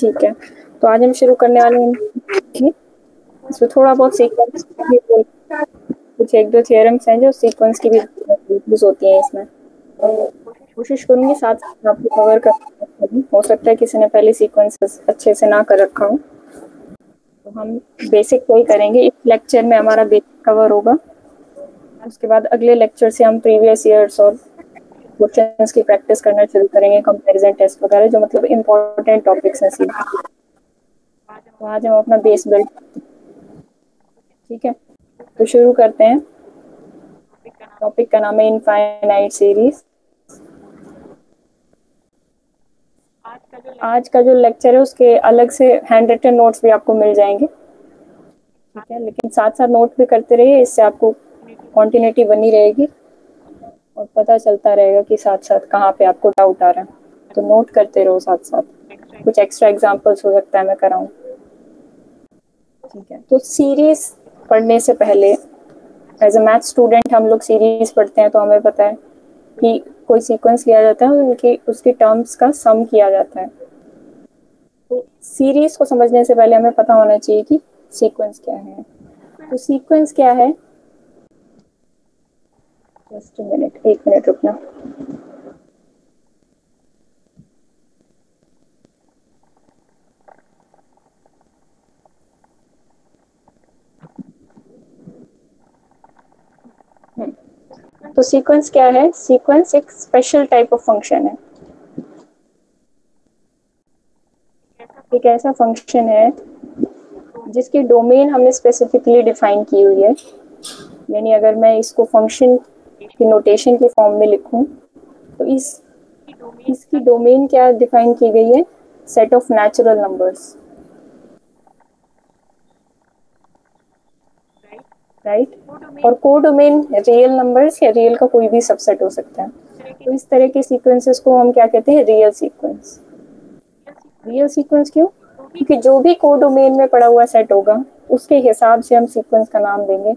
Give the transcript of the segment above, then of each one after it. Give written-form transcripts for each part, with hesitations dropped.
ठीक है, तो आज हम शुरू करने वाले हैं इसमें थोड़ा बहुत सीक्वेंस, कुछ एक दो थियरम्स हैं जो सीक्वेंस की भी यूज होती हैं इसमें। कोशिश करूंगी साथ साथ आपको कवर कर, हो सकता है किसी ने पहले सीक्वेंसेस अच्छे से ना कर रखा हो, तो हम बेसिक को ही करेंगे। इस लेक्चर में हमारा बेसिक कवर होगा, उसके बाद अगले लेक्चर से हम प्रीवियस ईयर्स और क्वेश्चंस की प्रैक्टिस करना शुरू करेंगे, कंपैरिजन टेस्ट वगैरह जो मतलब इम्पोर्टेंट टॉपिक्स हैं सीधे। तो आज हम अपना बेस बिल्ड, ठीक है, तो शुरू करते हैं। टॉपिक का नाम है इनफाइनाइट सीरीज। आज का जो लेक्चर है उसके अलग से हैंड रिटन नोट्स भी आपको मिल जाएंगे, ठीक है, लेकिन साथ साथ नोट भी करते रहिए, इससे आपको कॉन्टिन्यूटी बनी रहेगी और पता चलता रहेगा कि साथ साथ कहाँ पे आपको डाउट आ रहा है, तो नोट करते रहो साथ साथ। कुछ एक्स्ट्रा एग्जांपल्स हो सकता है मैं कराऊं, ठीक है। तो सीरीज पढ़ने से पहले एज अ मैथ स्टूडेंट हम लोग सीरीज पढ़ते हैं, तो हमें पता है कि कोई सीक्वेंस लिया जाता है और उनकी उसकी टर्म्स का सम किया जाता है। तो सीरीज को समझने से पहले हमें पता होना चाहिए कि सीक्वेंस क्या है। तो सीक्वेंस क्या है, जस्ट मिनट, एक मिनट रुकना। तो सीक्वेंस क्या है? सीक्वेंस एक स्पेशल टाइप ऑफ फंक्शन है। एक ऐसा फंक्शन है जिसकी डोमेन हमने स्पेसिफिकली डिफाइन की हुई है। यानी अगर मैं इसको फंक्शन की नोटेशन के फॉर्म में लिखूं तो इसकी डोमेन क्या डिफाइन की गई है? Set of natural numbers, right. और कोडोमेन रियल नंबर्स या रियल का कोई भी सबसेट हो सकता है। तो इस तरह के सीक्वेंसेस को हम क्या कहते हैं? Real sequence. रियल सीक्वेंस क्यों? क्योंकि जो भी कोडोमेन में पड़ा हुआ सेट होगा उसके हिसाब से हम सीक्वेंस का नाम देंगे।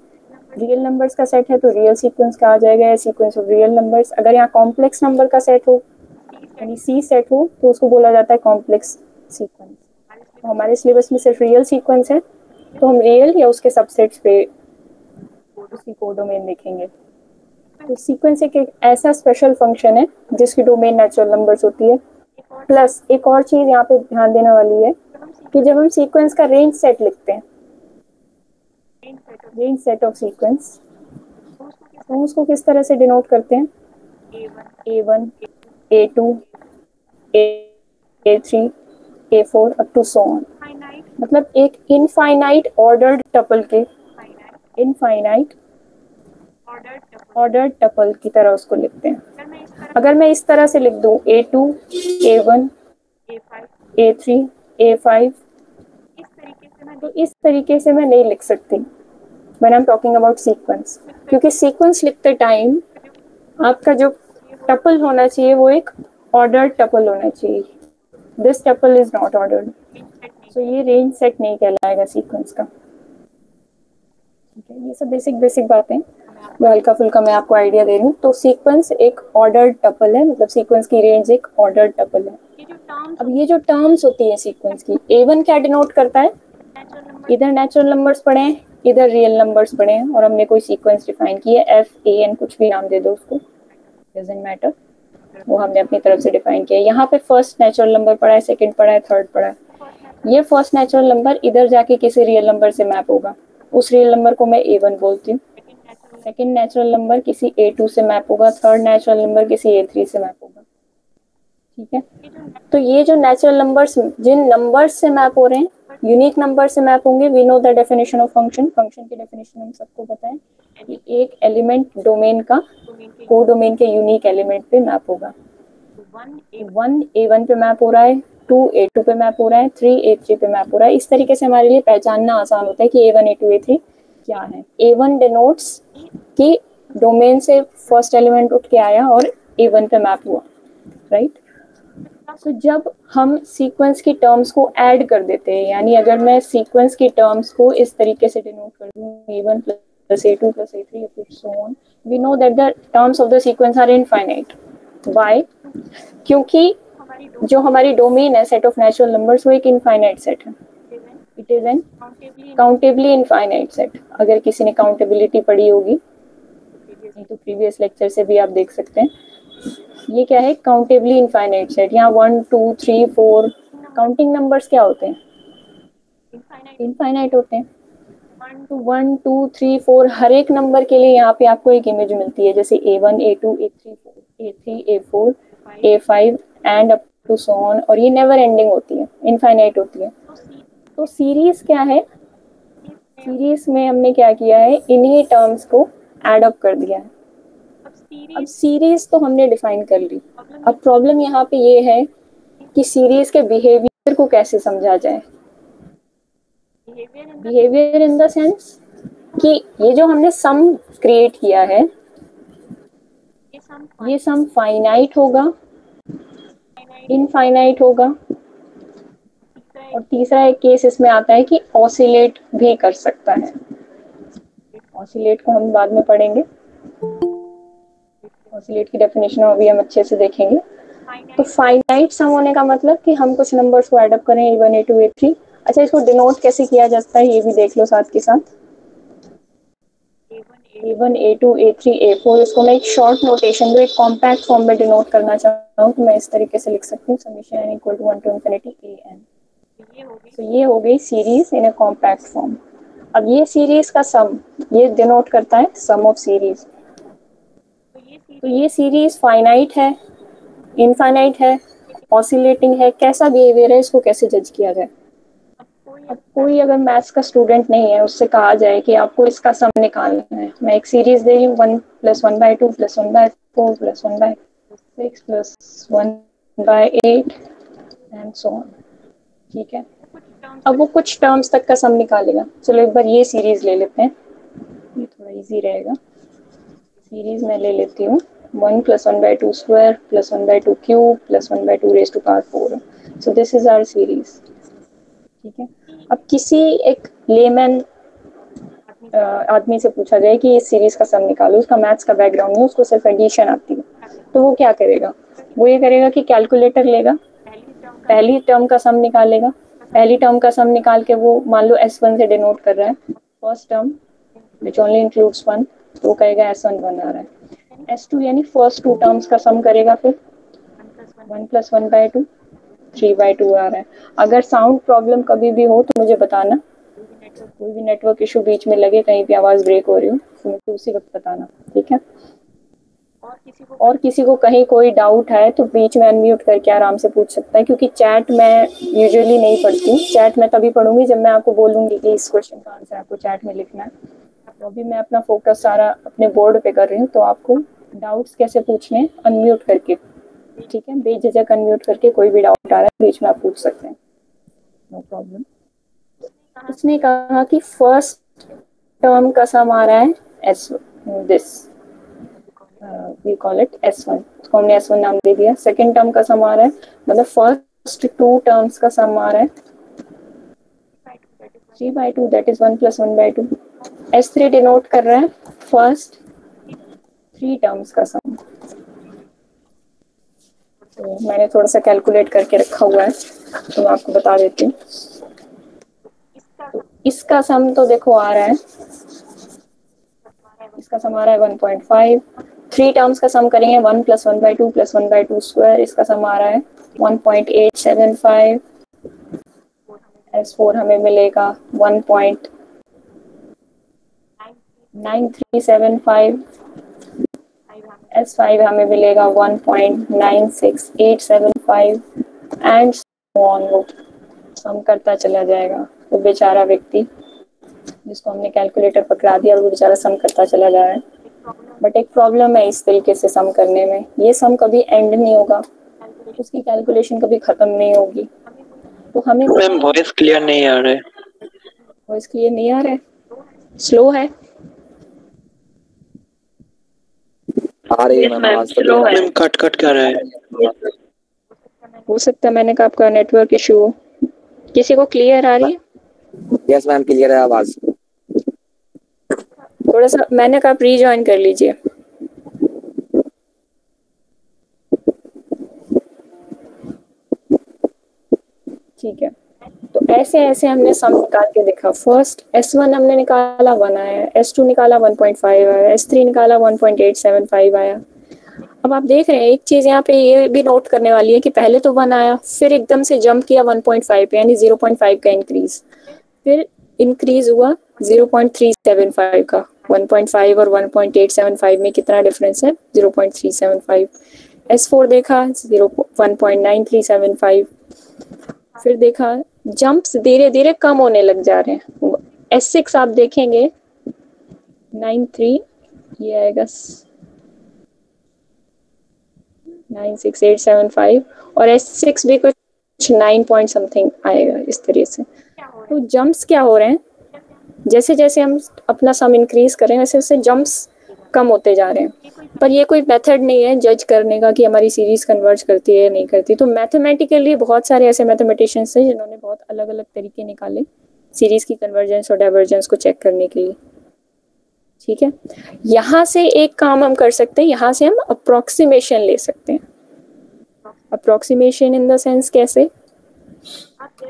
रियल नंबर्स का सेट है तो रियल सीक्वेंस का आ जाएगा, या सीक्वेंस ऑफ रियल नंबर्स। अगर यहाँ कॉम्प्लेक्स नंबर का सेट हो यानी सी सेट हो तो उसको बोला जाता है कॉम्प्लेक्स सीक्वेंस। तो हमारे सिलेबस में सिर्फ रियल सीक्वेंस है, तो हम रियल या उसके सबसेट्स पे उसकी कोडोमेन देखेंगे। तो सीक्वेंस एक ऐसा स्पेशल फंक्शन है जिसकी डोमेन नेचुरल नंबर्स होती है। प्लस एक और चीज यहाँ पे ध्यान देने वाली है कि जब हम सीक्वेंस का रेंज सेट लिखते हैं, रेंज सेट ऑफ सीक्वेंस, तो उसको किस तरह से डिनोट करते हैं? A1, A2, A3, A4 up to so on. मतलब एक इनफाइनाइट ऑर्डर्ड टपल के, इनफाइनाइट ऑर्डर्ड टपल की तरह उसको लिखते हैं। अगर मैं इस तरह से लिख दूं A2, A1, A3, A5, तो इस तरीके से मैं नहीं लिख सकती when I am talking about sequence, क्योंकि सीक्वेंस लिखते टाइम आपका जो टपल होना चाहिए वो एक ऑर्डर्ड टपल होना चाहिए। This tuple is not ordered, so ये रेंज सेट नहीं कहलाएगा सीक्वेंस का, ठीक है। ये सब बेसिक बातें मैं हल्का फुल्का मैं आपको आइडिया दे रही हूँ। तो सीक्वेंस एक ऑर्डर्ड टपल है, मतलब सीक्वेंस की रेंज एक ऑर्डर्ड टपल है। अब ये जो टर्म्स होती है सीक्वेंस की, A1 क्या डिनोट करता है? इधर नेचुरल नंबर्स पढ़े हैं, इधर रियल नंबर्स पढ़े हैं, और हमने कोई सीक्वेंस डिफाइन की है, FAN, कुछ भी नाम दे दो उसको, डजंट मैटर, वो हमने अपनी तरफ से डिफाइन किया है। यहाँ पे फर्स्ट नेचुरल नंबर पढ़ा है, सेकंड पढ़ा है, थर्ड पढ़ा है। ये फर्स्ट नेचुरल नंबर इधर जाके किसी रियल नंबर से मैप होगा, उस रियल नंबर को मैं A1 बोलती हूँ। सेकंड नेचुरल नंबर किसी A2 से मैप होगा, थर्ड नेचुरल नंबर किसी A3 से मैप होगा, ठीक है। तो ये जो नेचुरल नंबर्स जिन नंबर्स से मैप हो रहे हैं, यूनिक नंबर से मैप होंगे। We know the definition of function, function की डेफिनेशन हम सबको पता है कि एक एलिमेंट डोमेन का कोडोमेन के यूनिक एलिमेंट पे मैप होगा। 1 A1 पे मैप हो रहा है, 2 A2 पे मैप हो रहा है, 3 A3 पे मैप हो रहा है। इस तरीके से हमारे लिए पहचानना आसान होता है कि A1 A2 A3 क्या है। A1 डिनोट्स कि डोमेन से फर्स्ट एलिमेंट उठ के आया और A1 पे मैप हुआ, राइट। तो जब हम सीक्वेंस की टर्म्स को ऐड कर देते हैं, यानी अगर मैं सीक्वेंस की टर्म्स को इस तरीके से डिनोट कर दूं A1 plus A2 plus A3 so on, we know that the terms of the sequence are infinite. Why? क्योंकि जो हमारी डोमेन है सेट ऑफ नेचुरल नंबर्स, वो एक इनफाइनाइट सेट है। It is an countably infinite set. अगर किसी ने काउंटेबिलिटी पढ़ी होगी, नहीं तो प्रीवियस लेक्चर से भी आप देख सकते हैं। ये क्या है? Countably infinite set. यहाँ 1 2 3 4 काउंटिंग नंबर्स क्या होते हैं? इनफाइनाइट होते हैं। तो 1 2 3 4 हर एक नंबर के लिए यहाँ पे आपको एक इमेज मिलती है, जैसे A1 A2 A3 A3 A4 A5 and up to so on. और ये नेवर एंडिंग होती है, इनफाइनाइट होती है। तो सीरीज क्या है? सीरीज में हमने क्या किया है? इन्हीं टर्म्स को एड अप कर दिया है। अब सीरीज तो हमने डिफाइन कर ली। अब प्रॉब्लम यहाँ पे ये है कि सीरीज के बिहेवियर को कैसे समझा जाए। बिहेवियर इन द सेंस कि ये जो हमने सम क्रिएट किया है, ये सम फाइनाइट होगा, इनफाइनाइट होगा, और तीसरा एक केस इसमें आता है कि ऑसिलेट भी कर सकता है। ऑसिलेट को हम बाद में पढ़ेंगे। ऑसिलेट की डेफिनेशन अभी हम अच्छे से देखेंगे। तो फाइनाइट सम होने का मतलब कि हम कुछ नंबर्स को एड अप करें, A1 A2 A3। अच्छा, इसको डिनोट कैसे किया जाता है ये भी देख लो साथ के साथ। A1 A2 A3 A4, इसको मैं एक शॉर्ट नोटेशन दो, एक कॉम्पैक्ट फॉर्म में डिनोट करना चाहता हूँ, तो मैं इस तरीके से लिख सकती हूँ, summation n equal to 1 to infinity an। तो ये हो गई series in a compact form. अब ये सीरीज का सम, ये डिनोट करता है सम ऑफ सीरीज। तो ये सीरीज फाइनाइट है, इनफाइनाइट है, ऑसिलेटिंग है, कैसा बिहेवियर है, इसको कैसे जज किया जाए। अब कोई अगर मैथ्स का स्टूडेंट नहीं है, उससे कहा जाए कि आपको इसका सम निकालना है, मैं एक सीरीज दे रही हूँ 1 + 1/2 + 1/4 + 1/6 + 1/8 एंड सो ऑन। ठीक है, अब वो कुछ टर्म्स तक का सम निकालेगा। चलो एक बार ये सीरीज ले लेते हैं, ये थोड़ा इजी रहेगा। सीरीज मैं ले लेती हूँ 1 + 1/2 square + 1/2 cube + 1/2 raised to power 4। So this is our series. ठीक है, अब किसी एक लेमैन आदमी से पूछा जाए कि इस सीरीज का सम निकालो, उसका मैथ्स का बैकग्राउंड है, उसको सिर्फ एडिशन आती है, तो वो क्या करेगा? वो ये करेगा कि कैलकुलेटर लेगा, पहली टर्म का सम निकालेगा। पहली टर्म का सम निकाल के वो मान लो S1 से डिनोट कर रहा है, first term which only includes 1, तो वो कहेगा S1 1 आ रहा है। S2 यानी फर्स्ट 2 टर्म्स का सम करेगा, फिर 1 + 1/2 3/2 आ रहा है। अगर साउंड प्रॉब्लम कभी भी हो तो मुझे बताना, कोई भी नेटवर्क इशू बीच में लगे, कहीं भी आवाज ब्रेक हो रही हो तो मुझे उसी वक्त बताना, ठीक है। और किसी को कहीं कोई डाउट है तो बीच में अनम्यूट करके आराम से पूछ सकता है, क्योंकि चैट मैं यूजुअली नहीं पढ़ती हूँ। चैट मैं तभी पढ़ूंगी जब मैं आपको बोलूंगी कि इस क्वेश्चन का आंसर आपको चैट में लिखना है। तो अभी मैं अपना फोकस सारा अपने बोर्ड पे कर रही हूँ, तो आपको डाउट्स कैसे पूछने, अनम्यूट करके, ठीक है, बेझिझक अनम्यूट करके कोई भी डाउट आ रहा है बीच में आप पूछ सकते हैं, नो प्रॉब्लम। उसने कहा कि फर्स्ट टर्म का सम आ रहा है this we call it S1, उसको हमने S1 नाम दे दिया। सेकंड टर्म का सम आ रहा है, मतलब फर्स्ट 2 टर्म्स का सम आ रहा है 3/2, दैट इज 1 + 1/2। S3 डिनोट कर रहा है फर्स्ट 3 टर्म्स का सम। तो मैंने थोड़ा सा कैलकुलेट करके रखा हुआ है, तो मैं आपको बता देती हूँ। तो इसका सम तो देखो आ रहा है, इसका सम आ रहा है 1.5। 3 टर्म्स का सम करेंगे 1 + 1/2 + 1/2 स्क्वायर, इसका सम आ रहा है 1.875। S4 हमें मिलेगा 1.9375। S5 हमें मिलेगा 1.96875 एंड वो सम करता चला जाएगा। तो बेचारा व्यक्ति जिसको हमने कैलकुलेटर पकड़ा दिया, वो बेचारा सम करता चला जा रहा है। बट एक प्रॉब्लम है इस तरीके से सम करने में, ये सम कभी एंड नहीं होगा, उसकी कैलकुलेशन कभी खत्म नहीं होगी। तो हमें वॉइस क्लियर नहीं आ रहा है। वॉइस क्लियर नहीं आ रहा है, स्लो है, आ रही है मैम, आवाज स्लो है, मैम कट कट कर रहा है। हो सकता है मैंने कहा आपका नेटवर्क इशू हो। किसी को क्लियर आ रही है? यस मैम, क्लियर है आवाज। थोड़ा सा मैंने कहा आप रीजॉइन कर लीजिए। ठीक है, तो ऐसे ऐसे हमने सम निकाल के देखा। फर्स्ट S1 हमने निकाला 1 आया, S2 निकाला 1.5 आया, S3 निकाला 1.875 आया। अब आप देख रहे हैं एक चीज यहाँ पे ये भी नोट करने वाली है कि पहले तो 1 आया, फिर एकदम से जंप किया 1.5 पे, यानी 0.5 का इंक्रीज, फिर इंक्रीज हुआ 0.375 का। 1.5 और 1.875 में कितना डिफरेंस है? 0.375। S4 देखा 1.9375, फिर देखा जंप्स धीरे धीरे कम होने लग जा रहे हैं। S6 आप देखेंगे 93, ये आएगा 96875, और S6 भी कुछ 9 पॉइंट समथिंग आएगा इस तरह से। तो जंप्स क्या हो रहे हैं, जैसे जैसे हम अपना सम इंक्रीज करें वैसे वैसे जंप्स कम होते जा रहे हैं। पर ये कोई मेथड नहीं है जज करने का कि हमारी सीरीज कन्वर्ज करती है या नहीं करती। तो मैथमेटिकली बहुत सारे ऐसे मैथमेटिशियंस हैं जिन्होंने बहुत अलग अलग तरीके निकाले सीरीज की कन्वर्जेंस और डाइवर्जेंस को चेक करने के लिए। ठीक है, यहाँ से एक काम हम कर सकते हैं, यहाँ से हम अप्रोक्सीमेशन ले सकते हैं। अप्रोक्सीमेशन इन द सेंस कैसे?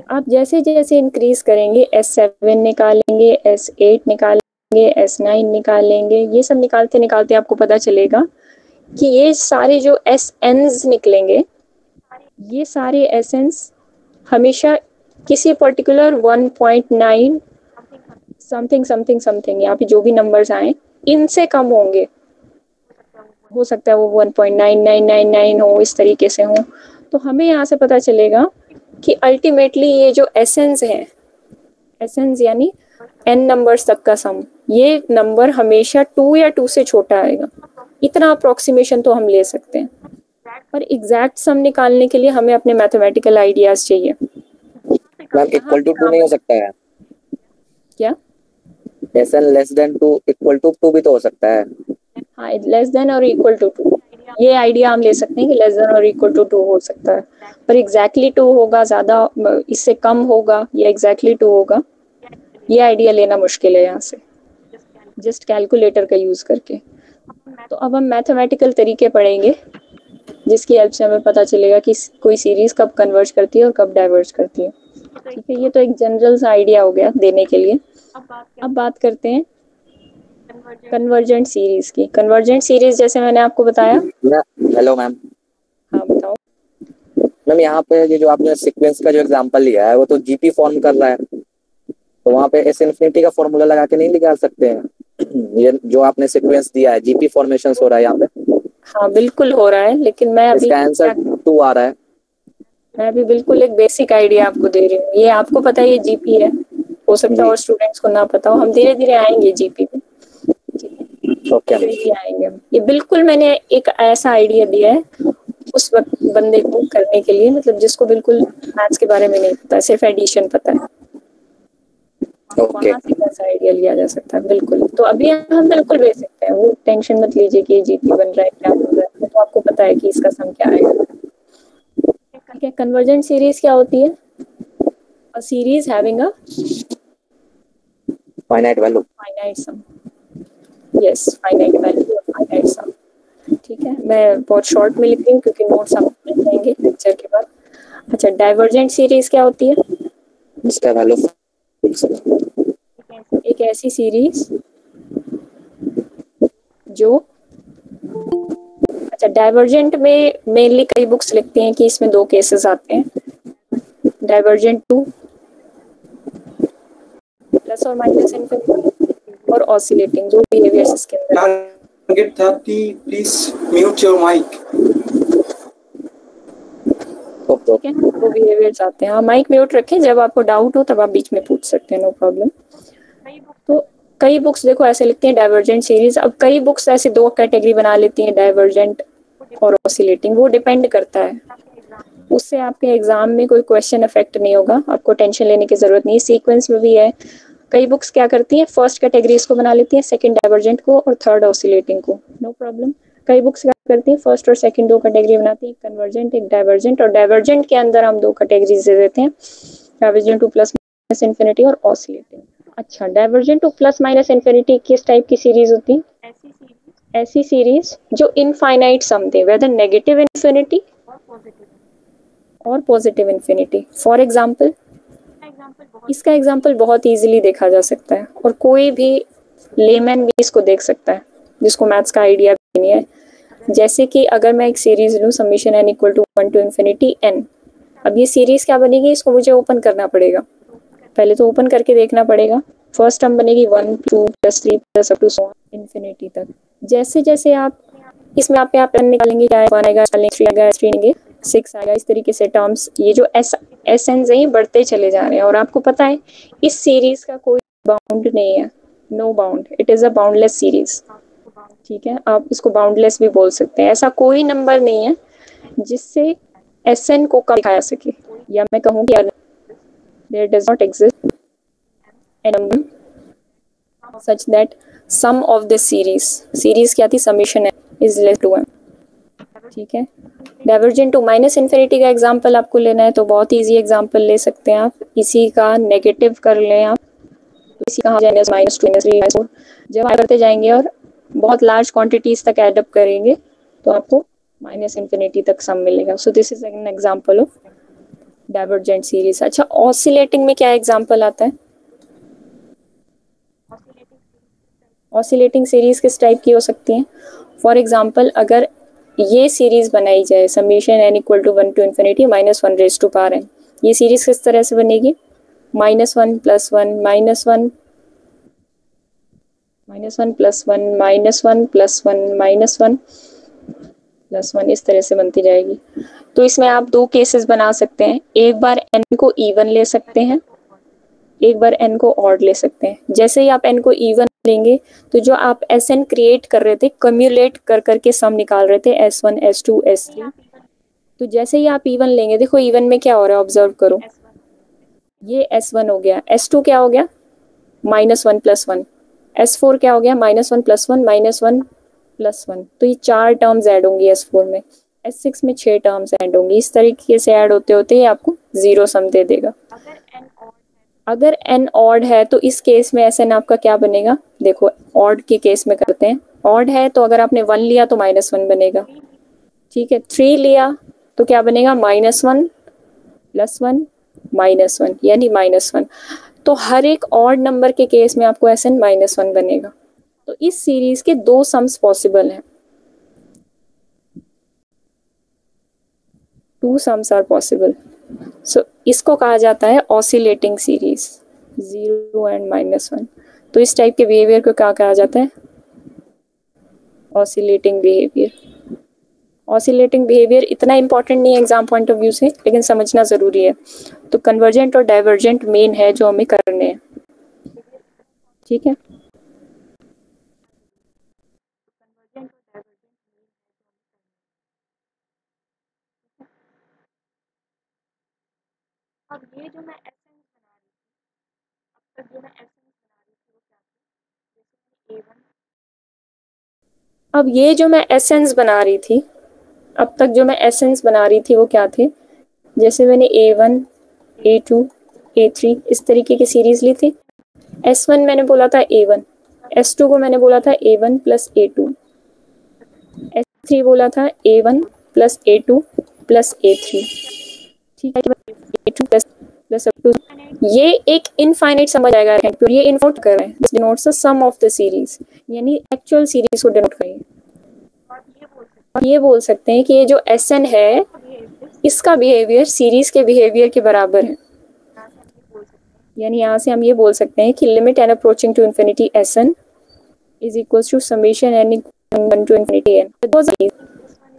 आप जैसे जैसे इंक्रीज करेंगे S7 निकालेंगे, S8 निकालेंगे, S9 निकालेंगे, ये सब निकालते निकालते आपको पता चलेगा कि ये सारे जो SNs निकलेंगे, ये सारे SNs हमेशा किसी पर्टिकुलर 1.9 समथिंग समथिंग समथिंग, यहाँ पे जो भी नंबर्स आए इनसे कम होंगे। हो सकता है वो 1.9999 हो, इस तरीके से हो। तो हमें यहाँ से पता चलेगा कि अल्टीमेटली ये जो एसेंस है, एसेंस यानी n नंबर्स तक का सम, ये नंबर हमेशा 2 या 2 से छोटा आएगा। इतना अप्रोक्सीमेशन तो हम ले सकते हैं, पर एग्जैक्ट सम निकालने के लिए हमें अपने मैथमेटिकल आइडियाज चाहिए। मैम इक्वल टू 2 नहीं हो सकता है क्या? SN less than 2 equal to 2 भी तो हो सकता है। हाँ, लेस देन और इक्वल टू 2, ये आइडिया हम ले सकते हैं कि लेस देन और इक्वल टू 2 हो सकता है, पर एग्जैक्टली 2 होगा, ज्यादा इससे कम होगा या एग्जैक्टली 2 होगा, ये आइडिया लेना मुश्किल है यहाँ से जस्ट कैलकुलेटर का यूज करके। तो अब हम मैथमेटिकल तरीके पढ़ेंगे जिसकी हेल्प से हमें पता चलेगा कि कोई सीरीज कब कन्वर्ज करती है और कब डाइवर्ज करती है। ठीक है, ये तो एक जनरल सा आइडिया हो गया देने के लिए। अब बात करते हैं कन्वर्जेंट सीरीज की। कन्वर्जेंट सीरीज जैसे मैंने आपको बताया। Hello ma'am. हाँ बताओ मैम, यहाँ पे ये जो आपने सीक्वेंस का जो एग्जांपल लिया है वो तो जीपी फॉर्म कर रहा है, तो वहाँ पे S इन्फिनिटी का फॉर्मूला लगा के नहीं निकाल सकते हैं? ये जो आपने सीक्वेंस दिया है जीपी फॉर्मेशन हो रहा है यहाँ पे। हाँ बिल्कुल हो रहा है, लेकिन मैं अभी इसका आंसर 2 आ रहा है। मैं अभी बिल्कुल एक बेसिक आइडिया आपको दे रही हूँ। ये आपको पता है ये जीपी है, हो सकता है और स्टूडेंट्स को ना पता हो। हम धीरे धीरे आएंगे जीपी पे, ओके आएंगे। ये बिल्कुल मैंने एक ऐसा आइडिया दिया है उस वक्त बंदे को करने के लिए, मतलब जिसको बिल्कुल मैथ्स के बारे में नहीं पता, सिर्फ एडिशन पता है। वहाँ से कैसा आइडिया लिया जा सकता है। बिल्कुल, तो अभी हम बिल्कुल भेज सकते हैं, वो टेंशन मत लीजिए कि जीपी बन रहा है क्या बन रहा है, तो आपको पता है कि इसका सम क्या आएगा। ठीक है, कन्वर्जेंट सीरीज क्या होती है? A series having a finite value, finite sum. Yes, finite value और फाइनाइट सम। ठीक है, मैं बहुत शॉर्ट में लिख रही हूँ क्योंकि नोट्स आप मिल जाएंगे लेक्चर के बाद। अच्छा, डाइवर्जेंट सीरीज क्या होती है? इसका वैल्यू एक ऐसी सीरीज जो, अच्छा डाइवर्जेंट में मेनली कई बुक्स लिखती हैं कि इसमें 2 केसेस आते हैं, डाइवर्जेंट टू प्लस और माइनस इनफिनिटी और ऑसिलेटिंग, 2 बिहेवियर्स इसके अंदर। Target 30, please mute your mic. ठीक है, 2 बिहेवियर्स आते हैं। हाँ, माइक म्यूट रखें, जब आपको डाउट हो तब आप बीच में पूछ सकते हैं, नो प्रॉब्लम। तो कई बुक्स देखो ऐसे लिखती हैं डाइवर्जेंट सीरीज। अब कई बुक्स ऐसे 2 कैटेगरी बना लेती हैं, डाइवर्जेंट और ऑसिलेटिंग। वो डिपेंड करता है, उससे आपके एग्जाम में कोई क्वेश्चन अफेक्ट नहीं होगा, आपको टेंशन लेने की जरूरत नहीं। सीक्वेंस में भी है, कई बुक्स क्या करती हैं, फर्स्ट कैटेगरी इसको बना लेती हैं, सेकंड डाइवर्जेंट को और थर्ड ऑसिलेटिंग को, नो प्रॉब्लम। कई बुक्स क्या करती हैं, फर्स्ट और सेकंड 2 कैटेगरी बनाती हैं, एक कन्वर्जेंट एक डाइवर्जेंट, और डाइवर्जेंट के अंदर हम 2 कैटेगरीज दे देते हैं, divergent to plus minus infinity और ऑसिलेटिंग। अच्छा, divergent to plus minus infinity किस टाइप की सीरीज होती है? ऐसी सीरीज जो इनफाइनाइट सम दे, वेदर नेगेटिव इन्फिनिटी और पॉजिटिव इन्फिनिटी। फॉर एग्जाम्पल, इसका एग्जाम्पल बहुत इजीली देखा जा सकता है और कोई भी लेमैन भी इसको देख सकता है जिसको मैथ्स का आइडिया भी नहीं है। जैसे कि अगर मैं एक सीरीज लूँ summation n equal to 1 to infinity n, अब ये सीरीज क्या बनेगी, इसको मुझे ओपन करना पड़ेगा। पहले तो ओपन करके देखना पड़ेगा। फर्स्ट टर्म बनेगी 1 2 + 3 + अप टू इन्फिनिटी तक। जैसे जैसे आप इसमें आप यहाँ n निकालेंगे, क्या 1 आएगा, 3 आएगा, 3 लेंगे, 6 आएगा, इस तरीके से टर्म्स ये जो एस एन है बढ़ते चले जा रहे हैं। और आपको पता है इस सीरीज का कोई बाउंड नहीं है, no bound, it is a boundless series. ठीक है, आप इसको बाउंडलेस भी बोल सकते हैं। ऐसा कोई नंबर नहीं है जिससे एस एन को कम दिखाया सके, या मैं कहूँ कि there does not exist a number such that sum of this series क्या थी, summation is less to m। ठीक है, डाइवर्जेंट टू माइनस इन्फिनिटी का एग्जांपल आपको लेना है तो बहुत इजी एग्जांपल ले सकते हैं आप। इसी का नेगेटिव कर लें आप, इसी का -2 -3 -4 जब आप करते जाएंगे और बहुत लार्ज क्वांटिटीज तक एड अप करेंगे तो आपको माइनस इन्फिनिटी तक सम मिलेगा। सो this is an example of divergent series. अच्छा, ऑसिलेटिंग में क्या एग्जांपल आता है? ऑसिलेटिंग सीरीज किस टाइप की हो सकती है? फॉर एग्जांपल, अगर ये सीरीज बनाई जाए summation n equal to 1 to infinity -1 raise to power n, ये सीरीज किस तरह से बनेगी? -1 + 1 -1 -1 +1 -1 +1 +1 इस तरह से बनती जाएगी। तो इसमें आप दो केसेस बना सकते हैं, एक बार n को इवन ले सकते हैं, एक बार n को ऑड ले सकते हैं। जैसे ही आप n को इवन लेंगे तो जो आप Sn क्रिएट कर रहे थे, कम्युलेट कर करके सम निकाल रहे थे S1 S2 S3, तो जैसे ही आप इवन लेंगे, देखो इवन में क्या हो रहा है, ऑब्जर्व करो, ये S1 हो गया, S2 क्या हो गया, -1 + 1, S4 क्या हो गया, -1 + 1 -1 + 1, तो ये 4 टर्म्स ऐड होंगी S4 में, S6 में 6 टर्म्स ऐड होंगी। इस तरीके से ऐड होते होते ये आपको 0 सम दे देगा। अगर n ऑड है तो इस केस में Sn आपका क्या बनेगा? देखो ऑड के केस में करते हैं, ऑड है तो अगर आपने 1 लिया तो -1 बनेगा। ठीक है, 3 लिया तो क्या बनेगा, -1 +1 -1 यानी -1। तो हर एक ऑड नंबर के केस में आपको Sn -1 बनेगा। तो इस सीरीज के 2 सम्स पॉसिबल हैं, 2 सम्स आर पॉसिबल। सो इसको कहा जाता है ऑसिलेटिंग सीरीज, 0 एंड -1। तो इस टाइप के बिहेवियर को क्या कहा जाता है? Oscillating behaviour. ऑसिलेटिंग बिहेवियर इतना इंपॉर्टेंट नहीं है एग्जाम पॉइंट ऑफ व्यू से, लेकिन समझना ज़रूरी है। तो कन्वर्जेंट और डाइवर्जेंट मेन है जो हमें करने हैं। ठीक है, अब ये जो मैं एसेंस बना रही थी, अब तक जो मैं एसेंस बना रही थी वो क्या थे? जैसे मैंने A1 A2 A3 इस तरीके की सीरीज ली थी। S1 मैंने बोला था A1, S2 को मैंने बोला था A1 + A2, S3 बोला था A1 + A2 + A3। ठीक है, A2 + अप टू, ये एक इनफाइनाइट समझ आएगा। ये इनोट कर रहे हैं, this denotes the sum of the series, यानी एक्चुअल सीरीज को डिनोट करेंगे। और ये बोल सकते हैं कि ये जो Sn है इसका बिहेवियर सीरीज के बिहेवियर के बराबर है। यानी यहाँ से हम ये बोल सकते हैं कि limit n approaching to infinity Sn is equals to summation n equal 1 to infinity n.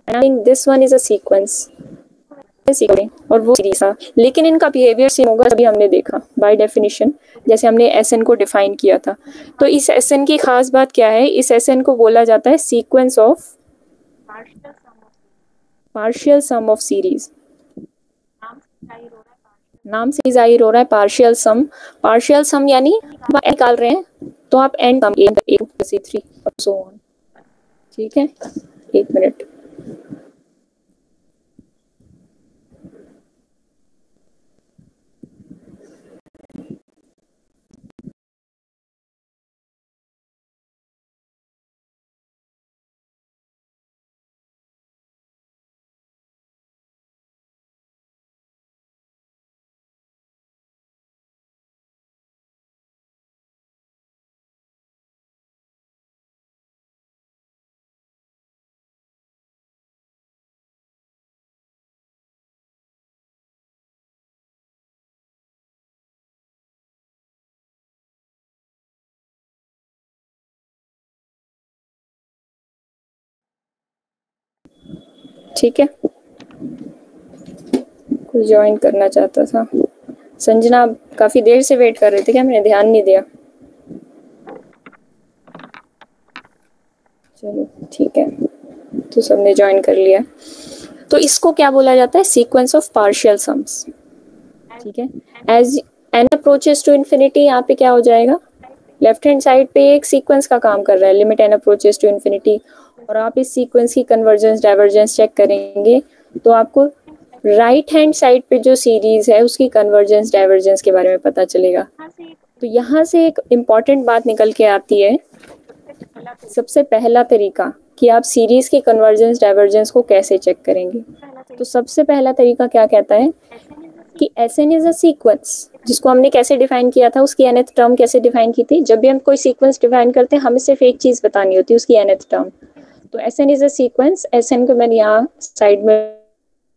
And I think this one is a sequence. और वो सीरीज था, लेकिन इनका बिहेवियर सेम होगा, तभी हमने देखा बाय डेफिनेशन जैसे हमने Sn को डिफाइन किया था। तो इस Sn की खास बात क्या है? इस Sn को बोला जाता है sequence of partial sum of series. नाम से जाहिर हो रहा है पार्शियल सम। पार्शियल सम यानी आप निकाल रहे हैं तो आप एंड सम A2 और सो ऑन। ठीक है, 1 मिनट। ठीक है, कोई ज्वाइन करना चाहता था। संजना, आप काफी देर से वेट कर रहे थे क्या? मैंने ध्यान नहीं दिया। चलो ठीक है, तो सबने ज्वाइन कर लिया। तो इसको क्या बोला जाता है? Sequence of partial sums. ठीक है, as n approaches to infinity, यहाँ पे क्या हो जाएगा? लेफ्ट हैंड साइड पे एक सीक्वेंस का काम कर रहा है, limit n approaches to infinity, और आप इस सीक्वेंस की कन्वर्जेंस डाइवर्जेंस चेक करेंगे तो आपको राइट हैंड साइड पे जो सीरीज है उसकी कन्वर्जेंस डाइवर्जेंस के बारे में पता चलेगा। तो यहाँ से एक इम्पॉर्टेंट बात निकल के आती है, सबसे पहला तरीका कि आप सीरीज की कन्वर्जेंस डाइवर्जेंस को कैसे चेक करेंगे। तो सबसे पहला तरीका क्या कहता है कि Sn इज अ सीक्वेंस, जिसको हमने कैसे डिफाइन किया था, उसकी nth टर्म कैसे डिफाइन की थी। जब भी हम कोई सीक्वेंस डिफाइन करते हैं हमें सिर्फ एक चीज बतानी होती है, उसकी nth टर्म। तो Sn is a sequence, Sn को मैंने यहाँ साइड में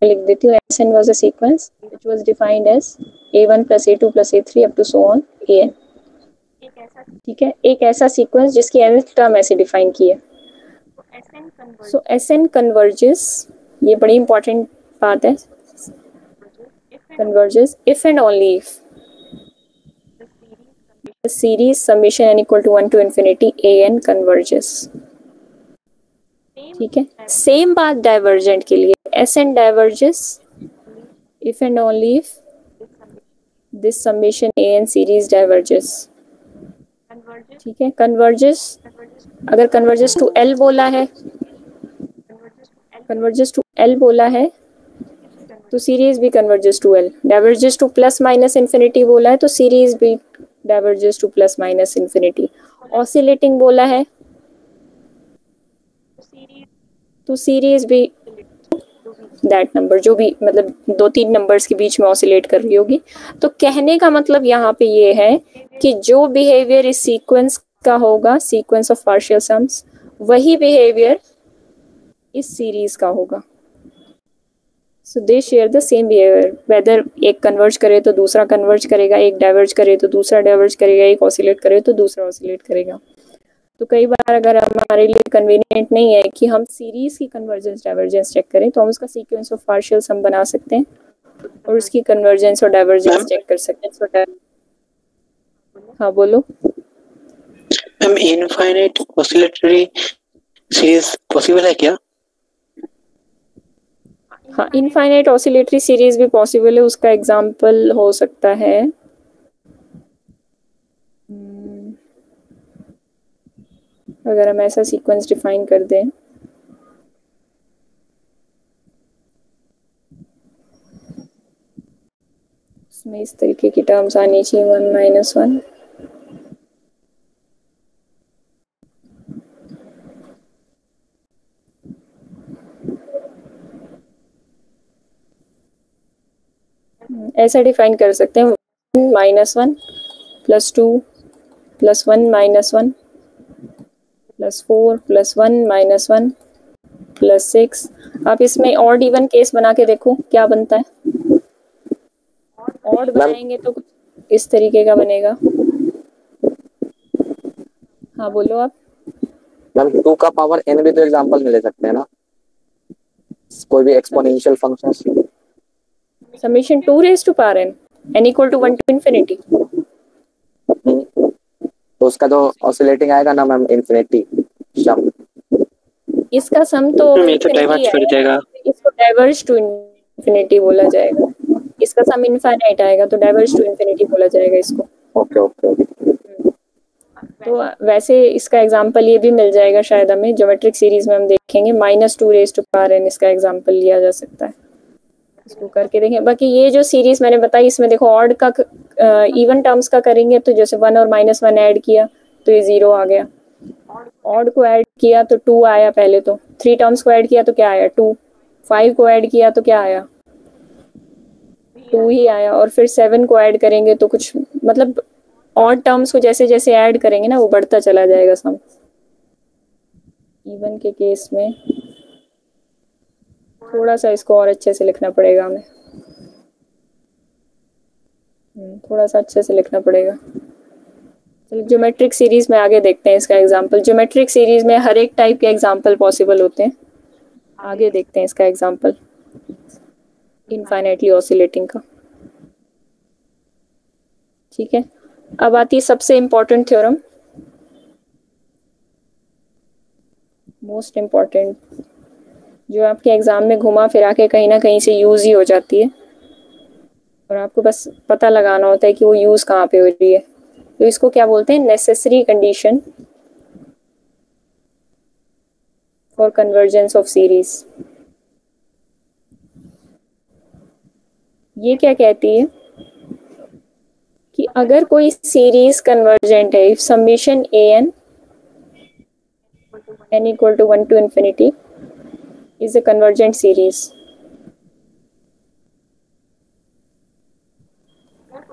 लिख देती हूँ। Sn was a sequence which was defined as a1 plus a2 plus a3 up to so on an। ठीक है, एक ऐसा सीक्वेंस जिसकी nth टर्म ऐसे डिफाइन की है। सो Sn कन्वर्जेस, ये बड़ी इंपॉर्टेंट बात है, converges if and only if the series summation n equal to 1 to infinity an converges। ठीक है, सेम बात डाइवर्जेंट के लिए, Sn diverges if and only if this summation an series diverges। ठीक है, converges, अगर converges to L बोला है, converges to L बोला है तो सीरीज भी converges to L। Diverges to plus minus infinity बोला है तो सीरीज भी diverges to plus minus infinity. Oscillating बोला है तो सीरीज भी दैट नंबर, जो भी मतलब 2-3 नंबर्स के बीच में ऑसिलेट कर रही होगी। तो कहने का मतलब यहाँ पे ये है कि जो बिहेवियर इस सीक्वेंस का होगा, सीक्वेंस ऑफ पार्शियल सम्स, वही बिहेवियर इस सीरीज का होगा। So they share the same behaviour, whether एक कन्वर्ज करे तो दूसरा कन्वर्ज करेगा, एक डाइवर्ज करे तो दूसरा डाइवर्ज करेगा, एक ऑसिलेट करे तो दूसरा ऑसिलेट करेगा। तो कई बार अगर हमारे लिए कन्वीनियंट नहीं है कि हम सीरीज की कन्वर्जेंस डाइवर्जेंस चेक करें तो हम उसका सीक्वेंस ऑफ पार्शियल सम बना सकते हैं और उसकी कन्वर्जेंस और डाइवर्जेंस चेक कर सकते हैं। हाँ बोलो ma'am, infinite oscillatory series possible है क्या? हाँ, इनफाइनाइट ऑसिलेटरी सीरीज भी पॉसिबल है। उसका एग्जांपल हो सकता है अगर हम ऐसा सीक्वेंस डिफाइन कर दें, उसमें इस तरीके की टर्म्स आनी चाहिए 1 - 1। ऐसा डिफाइन कर सकते हैं 1 - 1 + 2 + 1 - 1 + 4 + 1 - 1 + 6। आप इसमें ऑड इवन केस बना के देखो क्या बनता है। ऑड बनाएंगे तो कुछ इस तरीके का बनेगा। हाँ बोलो आप। मैम 2 का पावर n भी तो एग्जांपल में ले सकते हैं ना, कोई भी exponential function. Summation 2 raised to power n, n equal to 1 to infinity। तो उसका तो ऑसिलेटिंग आएगा ना मैम, इन्फिनिटी सम। इसका सम तो ये तो डाइवर्ज कर जाएगा, इसको डाइवर्ज टू इन्फिनिटी बोला जाएगा। इसका सम इनफाइनाइट आएगा तो डाइवर्ज टू इन्फिनिटी बोला जाएगा इसको। Okay okay. तो वैसे इसका एग्जांपल ये भी मिल जाएगा शायद हमें, ज्योमेट्रिक सीरीज में हम देखेंगे -2 raised to power n इसका एग्जांपल लिया जा सकता है। इसको करके देखें। बाकी ये जो सीरीज मैंने बताई इसमें देखो ऑड का इवन टर्म्स का करेंगे तो जैसे 1 और -1 ऐड किया तो ये 0 आ गया। ऑड को ऐड किया तो 2 आया पहले, तो 3 टर्म्स को ऐड किया तो क्या आया 2। 5 को ऐड किया तो क्या आया 2 ही आया। और फिर 7 को ऐड करेंगे तो कुछ मतलब ऑड टर्म्स को जैसे जैसे ऐड करेंगे ना वो बढ़ता चला जाएगा सम। इवन के केस में थोड़ा सा इसको और अच्छे से लिखना पड़ेगा हमें, थोड़ा सा अच्छे से लिखना पड़ेगा। चलो ज्योमेट्रिक सीरीज में आगे देखते हैं इसका एग्जांपल। ज्योमेट्रिक सीरीज में हर एक टाइप के एग्जांपल पॉसिबल होते हैं। आगे देखते हैं इसका एग्जांपल इनफाइनाइटली ऑसिलेटिंग का। ठीक है, अब आती है सबसे इम्पोर्टेंट थ्योरम, मोस्ट इम्पोर्टेंट, जो आपके एग्जाम में घुमा फिरा के कहीं ना कहीं से यूज ही हो जाती है और आपको बस पता लगाना होता है कि वो यूज कहाँ पे हो रही है। तो इसको क्या बोलते हैं? Necessary condition for convergence of series. ये क्या कहती है कि अगर कोई सीरीज कन्वर्जेंट है, if summation an n equal to 1 to infinity is a convergent series,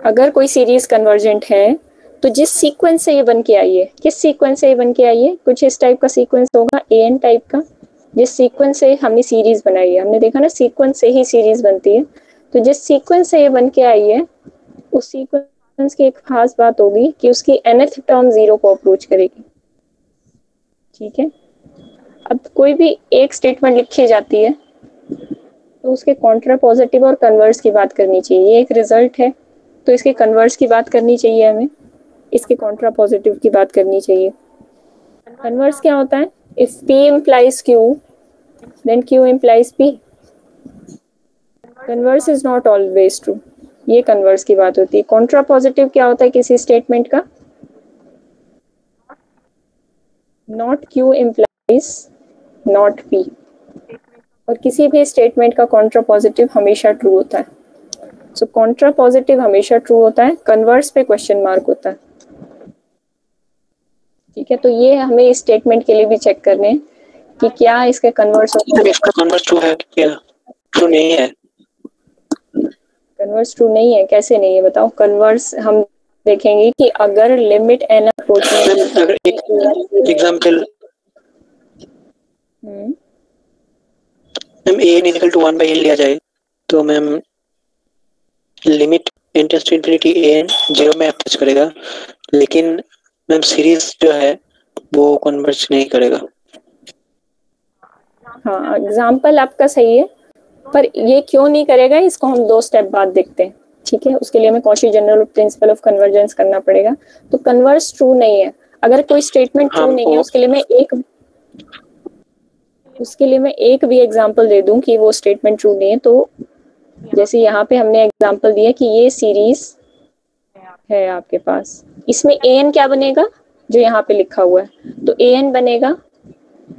अगर कोई सीरीज कन्वर्जेंट है तो जिस सीक्वेंस से ये बन के आई है, किस सीक्वेंस से ये बन के आई है? कुछ इस टाइप का सीक्वेंस होगा, an टाइप का, जिस सीक्वेंस से हमने सीरीज बनाई है। हमने देखा ना सीक्वेंस से ही सीरीज बनती है, तो जिस सीक्वेंस से ये बन के आई है उस सीक्वेंस की एक खास बात होगी कि उसकी nth टर्म 0 को अप्रोच करेगी। ठीक है, अब कोई भी एक स्टेटमेंट लिखी जाती है तो उसके कॉन्ट्रा पॉजिटिव और कन्वर्स की बात करनी चाहिए। ये एक रिजल्ट है तो इसके कन्वर्स की बात करनी चाहिए हमें, इसके कॉन्ट्रा पॉजिटिव की बात करनी चाहिए। कन्वर्स क्या होता है? If P implies Q then Q implies P। Converse is not always true, ये कन्वर्स की बात होती है। कॉन्ट्रा पॉजिटिव क्या होता है किसी स्टेटमेंट का? Not Q implies not P, और किसी भी स्टेटमेंट का कॉन्ट्रा पॉजिटिव हमेशा ट्रू होता है। सो कॉन्ट्रा पॉजिटिव हमेशा ट्रू होता है, कन्वर्स पे क्वेश्चन मार्क होता है। ठीक है, तो ये हमें इस स्टेटमेंट के लिए भी चेक करने हैं कि क्या इसके कन्वर्स होता है। इसका कन्वर्स ट्रू है क्या? ट्रू नहीं है। कन्वर्स ट्रू नहीं है, कैसे नहीं है बताओ? कन्वर्स हम देखेंगे कि अगर लिमिट n अप्रोचिंग, अगर एक example ma'am an equal to 1 by n लिया जाए तो ma'am limit n tends to infinity an 0 में अप्रोच करेगा, लेकिन मैम सीरीज जो है वो कन्वर्ज नहीं करेगा। हाँ, एग्जाम्पल आपका सही है, पर ये क्यों नहीं करेगा इसको हम 2 स्टेप बाद देखते हैं। ठीक है, उसके लिए हमें Cauchy general principle of convergence करना पड़ेगा। तो कन्वर्स ट्रू नहीं है, अगर कोई स्टेटमेंट ट्रू नहीं है उसके लिए मैं एक भी एग्जांपल दे दूं कि वो स्टेटमेंट ट्रू नहीं है। तो जैसे यहाँ पे हमने एग्जांपल दिया कि ये सीरीज है आपके पास, इसमें an क्या बनेगा? जो यहाँ पे लिखा हुआ है, तो an बनेगा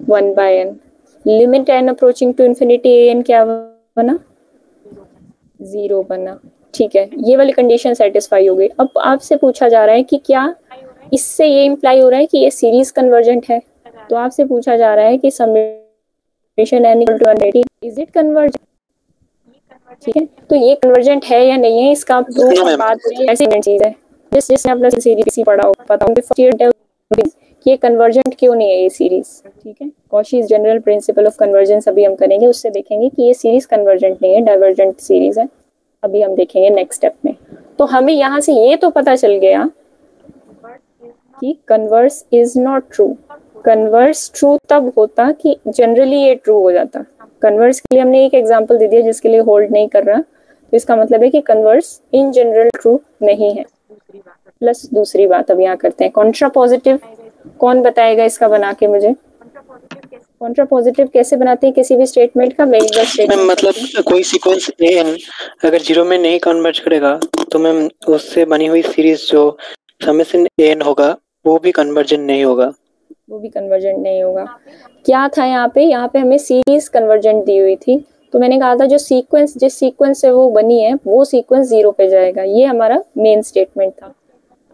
1 by n। Limit n approaching to infinity an क्या बना? 0 बना। ठीक है, ये वाली कंडीशन सेटिस्फाई हो गई। अब आपसे पूछा जा रहा है कि क्या इससे ये इम्प्लाई हो रहा है कि ये सीरीज कन्वर्जेंट है? तो आपसे पूछा जा रहा है कि summation n equal to 180 is it convergent? ठीक है, तो ये कन्वर्जेंट है या नहीं है इसका प्रूफ बाद में ऐसी चीज है जिसने अपना सीरीज पढ़ा हो, पता होंगे फर्स्ट ईयर कि ये कन्वर्जेंट क्यों नहीं है ये सीरीज। ठीक है, Cauchy's general principle of convergence अभी हम करेंगे, उससे देखेंगे कि ये सीरीज कन्वर्जेंट नहीं है, डाइवर्जेंट सीरीज है। अभी हम देखेंगे नेक्स्ट स्टेप में। तो हमें यहाँ से ये तो पता चल गया कि converse is not true. Converse true तब होता कि जनरली ये ट्रू हो जाता। कन्वर्स के लिए हमने एक एग्जांपल दे दिया जिसके लिए होल्ड नहीं कर रहा, तो इसका मतलब है कि कन्वर्स इन जनरल ट्रू नहीं है। प्लस दूसरी बात अब यहाँ करते हैं, कॉन्ट्रा पॉजिटिव कौन बताएगा इसका बना के मुझे? कॉन्ट्रा पॉजिटिव कैसे बनाते हैं किसी भी स्टेटमेंट का? मैं एक बार स्टेटमेंट मतलब कोई सीक्वेंस an अगर 0 में नहीं कन्वर्ज करेगा तो मैम उससे बनी हुई सीरीज जो समेशन an होगा वो भी कन्वर्जेंट नहीं होगा। वो भी कन्वर्जेंट नहीं होगा। क्या था यहाँ पे हमें सीरीज कन्वर्जेंट दी हुई थी, तो मैंने कहा था जो सीक्वेंस जिस सीक्वेंस से वो बनी है वो सीक्वेंस 0 पे जाएगा। ये हमारा मेन स्टेटमेंट था।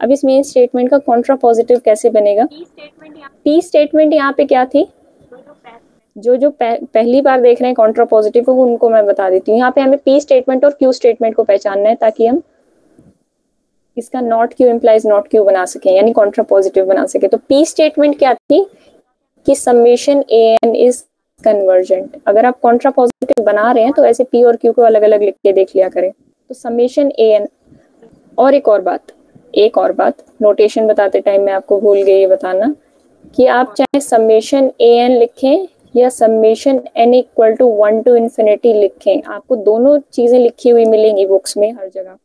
अब इस मेन स्टेटमेंट का कॉन्ट्रा पॉजिटिव कैसे बनेगा? पी स्टेटमेंट यहाँ पे क्या थी? जो पहली बार देख रहे हैं कॉन्ट्रा पॉजिटिव को उनको मैं बता देती हूँ। यहाँ पे हमें पी स्टेटमेंट और क्यू स्टेटमेंट को पहचानना है ताकि हम इसका not Q implies not Q बना सकें, यानी कॉन्ट्रा पॉजिटिव बना सके। तो पी स्टेटमेंट क्या थी कि समेशन an इज कन्वर्जेंट। अगर आप कॉन्ट्रा पॉजिटिव बना रहे हैं तो ऐसे पी और क्यू को अलग अलग लिख के देख लिया करें। तो समेशन an, और एक और बात नोटेशन बताते टाइम मैं आपको भूल गई ये बताना कि आप चाहे समेशन an लिखें या summation n equal to 1 to infinity लिखें, आपको दोनों चीजें लिखी हुई मिलेंगी बुक्स में हर जगह,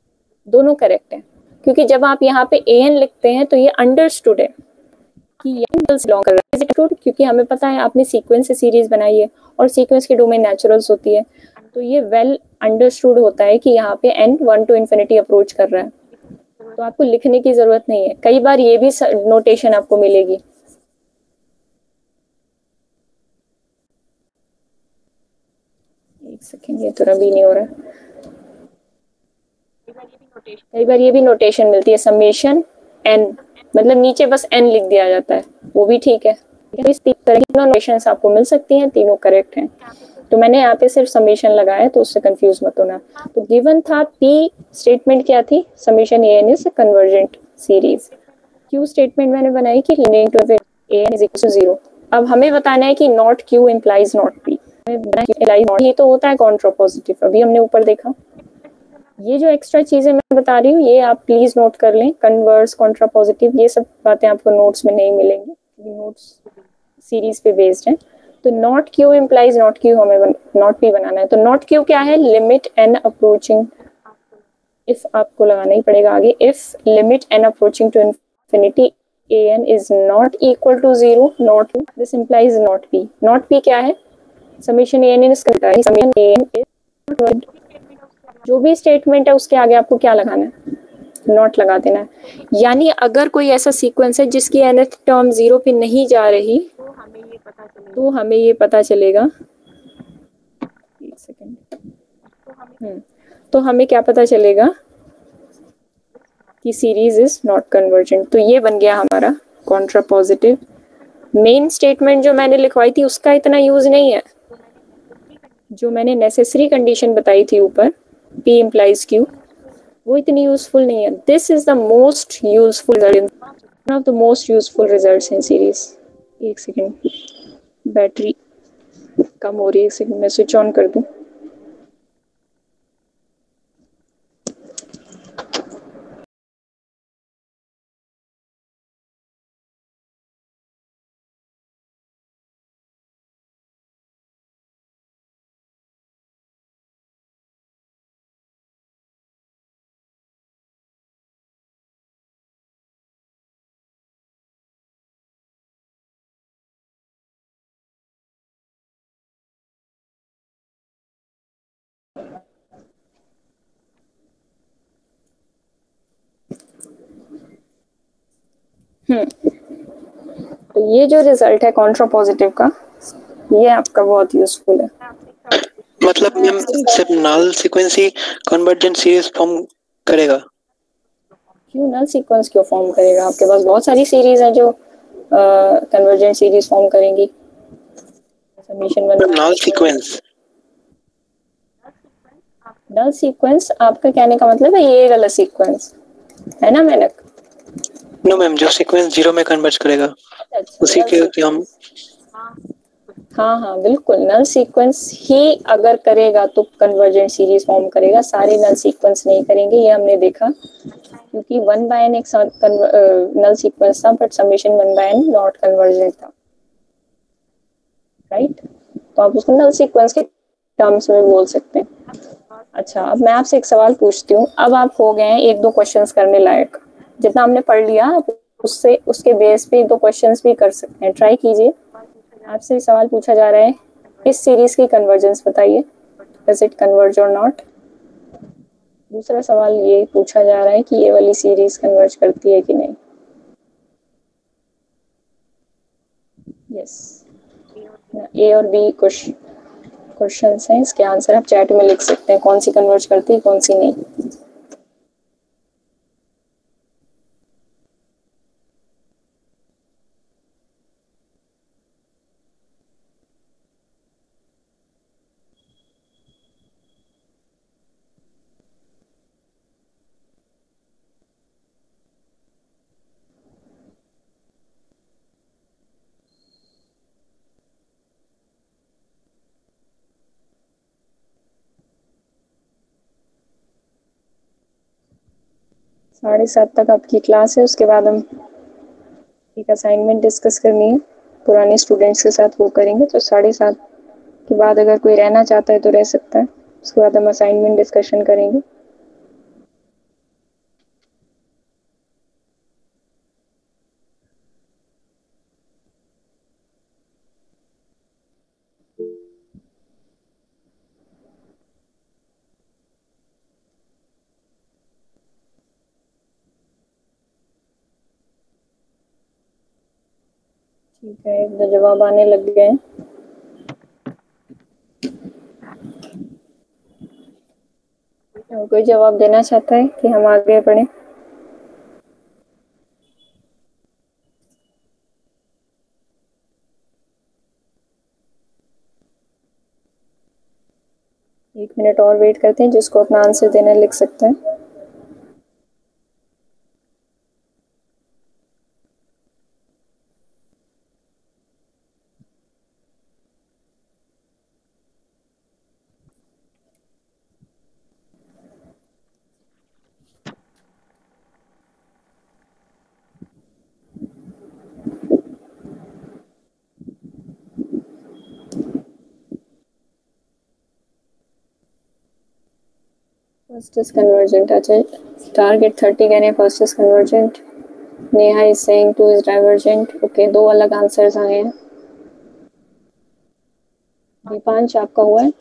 दोनों करेक्ट है। क्योंकि जब आप यहाँ पे an लिखते हैं तो ये अंडरस्टूड है कि ये बिलोंग कर रहा है, क्योंकि हमें पता है आपने सीक्वेंस से सीरीज बनाई है और सीक्वेंस की डोमेन नेचुरल्स होती है, तो ये वेल अंडरस्टूड होता है कि यहाँ पे n 1 टू इन्फिनिटी अप्रोच कर रहा है, तो आपको लिखने की जरूरत नहीं है। कई बार ये भी नोटेशन आपको मिलेगी। एक सेकेंड, ये थोड़ा भी नहीं हो रहा है। कई बार ये भी नोटेशन मिलती है, समेशन n, मतलब नीचे बस n लिख दिया जाता है, वो भी ठीक है। इस तरह की नोटेशंस आपको मिल सकती हैं, तीनों करेक्ट हैं। तो मैंने यहाँ पे सिर्फ समेशन लगाया, तो उससे कंफ्यूज मत होना। तो गिवन था p स्टेटमेंट क्या थी, summation an is convergent series. q statement मैंने बनाई कि limit to an is equal to 0। अब हमें बताना है कि not q implies not p। ये तो होता है कॉन्ट्रापोजिटिव, अभी हमने ऊपर देखा। ये जो एक्स्ट्रा चीजें मैं बता रही हूँ ये आप प्लीज नोट कर लें, कन्वर्स, कॉन्ट्रापोजिटिव, ये सब बातें आपको नोट्स में नहीं मिलेंगी, नोट्स सीरीज पे बेस्ड है। तो not Q implies not Q, हमें नॉट पी बनाना है। तो नॉट क्यू क्या है, लिमिट एन अप्रोचिंग, इफ आपको लगाना ही पड़ेगा आगे, if limit n approaching to infinity an is not equal to 0, not this implies not p। not p क्या है, summation an is summation an is, जो भी स्टेटमेंट है उसके आगे आपको क्या लगाना है, नॉट लगा देना है। यानी अगर कोई ऐसा सीक्वेंस है जिसकी nth टर्म 0 पे नहीं जा रही, तो हमें ये पता चलेगा, एक सेकेंड, तो हमें क्या पता चलेगा कि सीरीज इज नॉट कन्वर्जेंट। तो ये बन गया हमारा कॉन्ट्रापोजिटिव। मेन स्टेटमेंट जो मैंने लिखवाई थी उसका इतना यूज नहीं है, जो मैंने नेसेसरी कंडीशन बताई थी ऊपर, p implies q, वो इतनी यूजफुल नहीं है। This is the most useful result, one of the most useful results in series. एक सेकेंड, बैटरी कम हो रही है, एक सेकेंड मैं स्विच ऑन कर दूं। तो ये जो रिजल्ट है कॉन्ट्रापोजिटिव का, ये आपका बहुत यूजफुल है। मतलब मैम सिर्फ नल सीक्वेंस ही कन्वर्जेंट सीरीज फॉर्म करेगा? क्यों नल सीक्वेंस क्यों फॉर्म करेगा, आपके पास बहुत सारी सीरीज हैं जो कन्वर्जेंट सीरीज फॉर्म करेंगी। समेशन नल सीक्वेंस, नल सीक्वेंस आपका कहने का मतलब है ये वाला सीक्वेंस है ना मेनक? नो मैम, जो सीक्वेंस 0 में कन्वर्ज करेगा उसी के हम, हाँ हाँ बिल्कुल, नल सीक्वेंस ही अगर करेगा तो कन्वर्जेंट सीरीज फॉर्म करेगा, सारे नल सीक्वेंस नहीं करेंगे, ये हमने देखा। क्योंकि 1/n एक नल सीक्वेंस था, but summation 1/n not convergent था, राइट? तो आप उसको नल सीक्वेंस के टर्म्स में बोल सकते हैं। अच्छा, अब मैं आपसे एक सवाल पूछती हूँ, अब आप हो गए हैं 1-2 क्वेश्चंस करने लायक, जितना हमने पढ़ लिया उससे उसके बेस पे 1-2 क्वेश्चंस भी कर सकते हैं, ट्राई कीजिए। आपसे सवाल पूछा जा रहा है, इस सीरीज की कन्वर्जेंस बताइए, डज इट कन्वर्ज और नॉट। दूसरा सवाल ये पूछा जा रहा है कि ये वाली सीरीज कन्वर्ज करती है कि नहीं। यस, ए और बी कुछ क्वेश्चंस हैं, इसके आंसर आप चैट में लिख सकते हैं, कौन सी कन्वर्ज करती है कौन सी नहीं। साढ़े 7 तक आपकी क्लास है, उसके बाद हम एक असाइनमेंट डिस्कस करनी है, पुराने स्टूडेंट्स के साथ वो करेंगे। तो 7:30 के बाद अगर कोई रहना चाहता है तो रह सकता है, उसके बाद हम असाइनमेंट डिस्कशन करेंगे। ठीक है, एक दो जवाब आने लग गए हैं। और कोई जवाब देना चाहता है कि हम आगे बढ़े? एक मिनट और वेट करते हैं, जिसको अपना आंसर देना लिख सकते हैं। First is convergent. अच्छा, टारगेट 30 कह रहे हैं, first is convergent. Neha is saying 2 is divergent. Okay, दो अलग आंसर्स आए हैं। दीपांश, आपका हुआ है?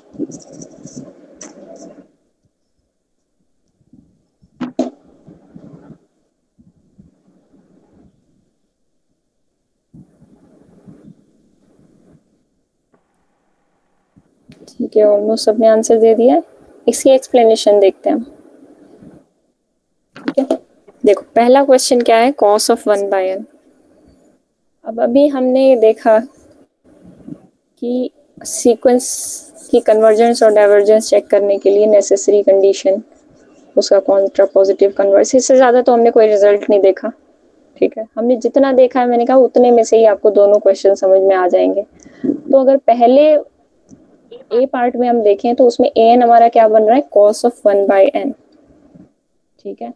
ठीक है, ऑलमोस्ट सबने आंसर दे दिया है। इसकी एक्सप्लेनेशन देखते हैं हम। ठीक है, देखो पहला क्वेश्चन क्या है, cos ऑफ 1/n। अब अभी हमने देखा कि सीक्वेंस की कन्वर्जेंस और डाइवर्जेंस चेक करने के लिए नेसेसरी कंडीशन उसका कॉन्ट्रा पॉजिटिव कन्वर्स, इससे ज़्यादा तो हमने कोई रिजल्ट नहीं देखा। ठीक है, हमने जितना देखा है, मैंने कहा उतने में से ही आपको दोनों क्वेश्चन समझ में आ जाएंगे। तो अगर पहले ए पार्ट में हम देखें तो उसमें an हमारा क्या बन रहा है, cos ऑफ 1/n। ठीक है,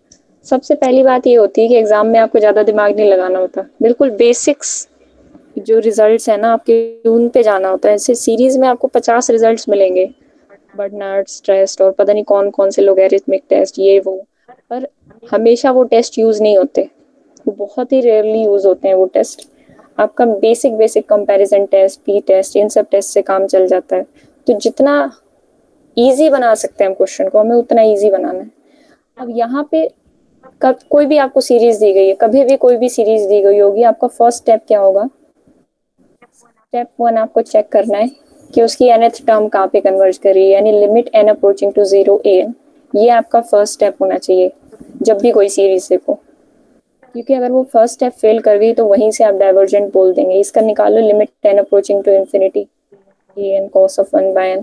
सबसे पहली बात ये होती है कि एग्जाम में आपको ज़्यादा दिमाग नहीं लगाना होता, बिल्कुल बेसिक्स जो रिजल्ट्स है ना आपके, उन पे जाना होता है। ऐसे सीरीज में आपको 50 रिजल्ट्स मिलेंगे, बर्नर्ड्स टेस्ट और पता नहीं कौन कौन से लोगैरिथमिक टेस्ट, ये वो, पर हमेशा वो टेस्ट यूज़ नहीं होते, वो बहुत ही रेयरली यूज़ होते हैं वो टेस्ट। आपका basic comparison test, P test, इन सब टेस्ट से काम चल जाता है। तो जितना इजी बना सकते हैं हम क्वेश्चन को, हमें उतना इजी बनाना है। अब यहाँ पे कब कोई भी आपको सीरीज दी गई है, कभी भी कोई भी सीरीज दी गई होगी, आपका फर्स्ट स्टेप क्या होगा, स्टेप 1 आपको चेक करना है कि उसकी nth टर्म कहाँ पे कन्वर्ज कर रही है, यानी limit n approaching to 0 an। ये आपका फर्स्ट स्टेप होना चाहिए जब भी कोई सीरीज देखो, क्योंकि अगर वो फर्स्ट स्टेप फेल कर गई तो वहीं से आप डाइवर्जेंट बोल देंगे। इसका निकालो, limit n approaching to infinity an cos of 1/n।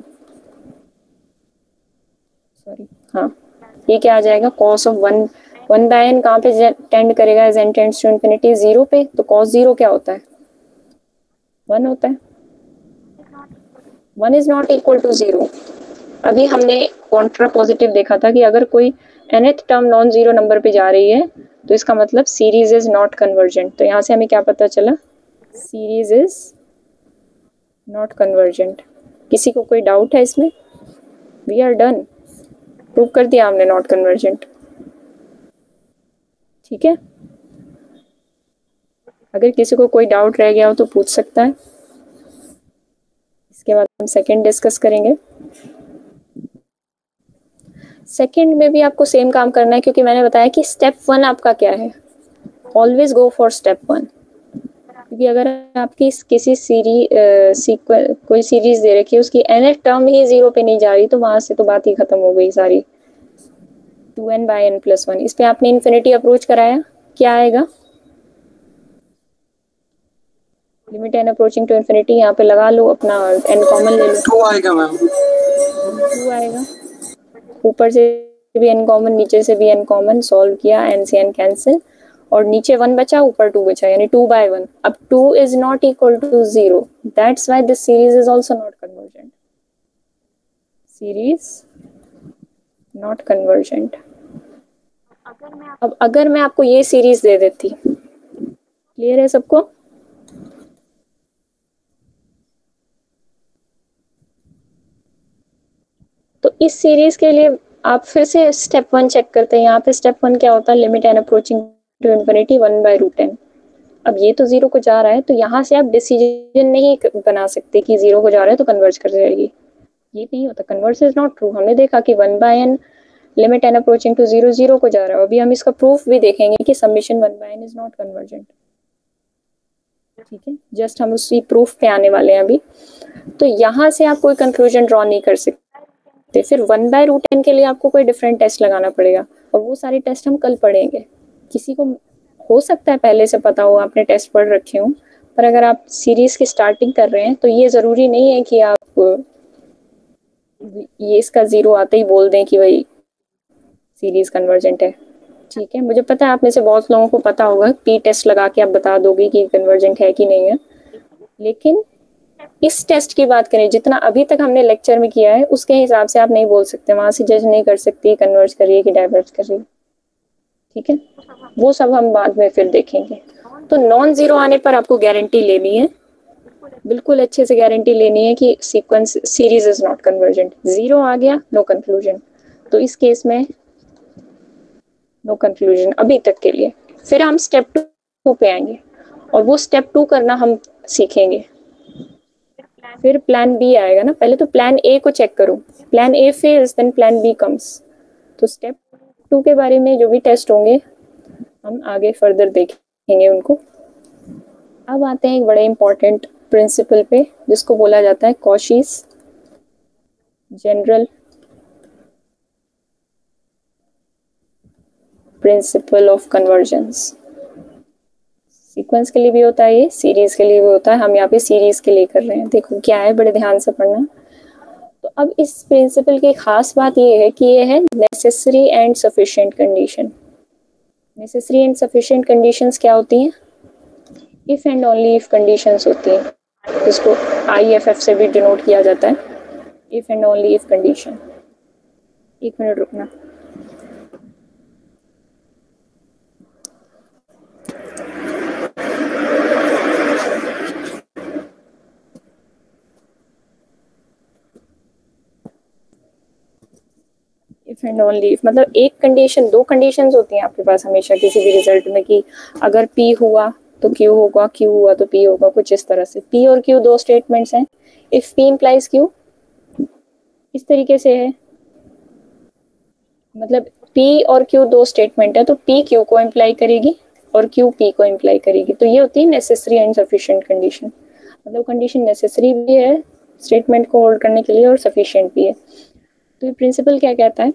Sorry, हाँ, ये क्या आ जाएगा, cos ऑफ 1/n कहाँ पे टेंड करेगा, as n tends to infinity 0 पे। तो cos 0 क्या होता है, 1 होता है। 1 इज नॉट इक्वल टू 0। अभी हमने कॉन्ट्रा पॉजिटिव देखा था कि अगर कोई nth term non zero number पे जा रही है तो इसका मतलब सीरीज इज नॉट कन्वर्जेंट। तो यहाँ से हमें क्या पता चला, सीरीज इज नॉट कन्वर्जेंट। किसी को कोई डाउट है इसमें? वी आर डन, प्रूव कर दिया हमने नॉट कन्वर्जेंट। ठीक है, अगर किसी को कोई डाउट रह गया हो तो पूछ सकता है। इसके बाद हम सेकंड डिस्कस करेंगे। सेकंड में भी आपको सेम काम करना है, क्योंकि मैंने बताया कि स्टेप 1 आपका क्या है, ऑलवेज गो फॉर स्टेप 1। क्योंकि अगर आपकी किसी कोई सीरीज दे रखी है, उसकी nth टर्म ही 0 पे नहीं जा रही, तो वहां से तो बात ही खत्म हो गई सारी। 2n/n+1, इस पे आपने इन्फिनिटी अप्रोच कराया, क्या आएगा, limit n approaching to infinity, यहाँ पे लगा लो, अपना n कॉमन ले लो, 2 आएगा मैम। 2 आएगा। ऊपर से भी n कॉमन, नीचे से भी n कॉमन, सॉल्व किया, n से n कैंसिल, और नीचे 1 बचा, ऊपर 2 बचा, यानी 2/1। अब 2 is not equal to 0, that's why this series is also not convergent. Series not convergent. अब अगर मैं आपको ये सीरीज दे देती, क्लियर है सबको? इस सीरीज के लिए आप फिर से स्टेप 1 चेक करते हैं। यहाँ पे स्टेप 1 क्या होता है, limit n approaching to infinity 1/√n। अब ये तो 0 को जा रहा है, तो यहाँ से आप डिसीजन नहीं बना सकते कि 0 को जा रहा है तो कन्वर्ज कर जाएगी, ये नहीं होता। Converse is not true. हमने देखा कि 1/n limit n approaching to 0 0 को जा रहा है। अभी हम इसका प्रूफ भी देखेंगे कि summation 1/n is not convergent. ठीक है, जस्ट हम उसी प्रूफ पे आने वाले हैं अभी। तो यहाँ से आप कोई कंक्लूजन ड्रॉ नहीं कर सकते। फिर 1/√n के लिए आपको कोई डिफरेंट टेस्ट लगाना पड़ेगा, और वो सारे टेस्ट हम कल पढ़ेंगे। किसी को हो सकता है पहले से पता हो, आपने टेस्ट पढ़ रखे हो, पर अगर आप सीरीज की स्टार्टिंग कर रहे हैं तो ये ज़रूरी नहीं है कि आप ये इसका 0 आते ही बोल दें कि भाई सीरीज कन्वर्जेंट है। ठीक है, मुझे पता है आप में से बहुत लोगों को पता होगा, पी टेस्ट लगा के आप बता दोगे कि कन्वर्जेंट है कि नहीं है, लेकिन इस टेस्ट की बात करें, जितना अभी तक हमने लेक्चर में किया है उसके हिसाब से आप नहीं बोल सकते, वहां से जज नहीं कर सकते कन्वर्ज कर रही है कि डाइवर्ज कर रही है। ठीक है, वो सब हम बाद में फिर देखेंगे। तो नॉन जीरो आने पर आपको गारंटी लेनी है, बिल्कुल अच्छे से गारंटी लेनी है कि sequence series is not convergent. 0 आ गया, नो कंक्लूजन। तो इस केस में नो कंक्लूजन अभी तक के लिए। फिर हम स्टेप 2 पे आएंगे, और वो स्टेप 2 करना हम सीखेंगे। फिर प्लान बी आएगा ना, पहले तो प्लान ए को चेक करो। Plan A fails then plan B comes. तो स्टेप 2 के बारे में जो भी टेस्ट होंगे हम आगे फर्दर देखेंगे उनको। अब आते हैं एक बड़े इंपॉर्टेंट प्रिंसिपल पे, जिसको बोला जाता है Cauchy's general principle of convergence. Sequence के लिए भी होता है ये, सीरीज के लिए भी होता है। हम यहाँ पे सीरीज के लिए कर रहे हैं। देखो क्या है, बड़े ध्यान से पढ़ना। तो अब इस प्रिंसिपल की खास बात ये है कि ये है necessary and sufficient condition. Necessary and sufficient conditions क्या होती हैं? If and only if conditions होती हैं, जिसको IFF से भी डिनोट किया जाता है, if and only if condition. एक मिनट रुकना। इफ एंड ओनली इफ मतलब एक कंडीशन, 2 कंडीशंस होती हैं आपके पास हमेशा किसी भी रिजल्ट में, कि अगर P हुआ तो Q होगा, Q हुआ तो P होगा, कुछ इस तरह से। P और Q 2 स्टेटमेंट्स हैं। इफ P implies Q इस तरीके से है, मतलब P और Q 2 स्टेटमेंट है, तो P Q को इम्प्लाई करेगी और Q P को इम्प्लाई करेगी। तो ये होती है नेसेसरी एंड सफिशिएंट कंडीशन। मतलब कंडीशन नेसेसरी भी है स्टेटमेंट को होल्ड करने के लिए और सफिशिएंट भी है। तो ये प्रिंसिपल क्या कहता है,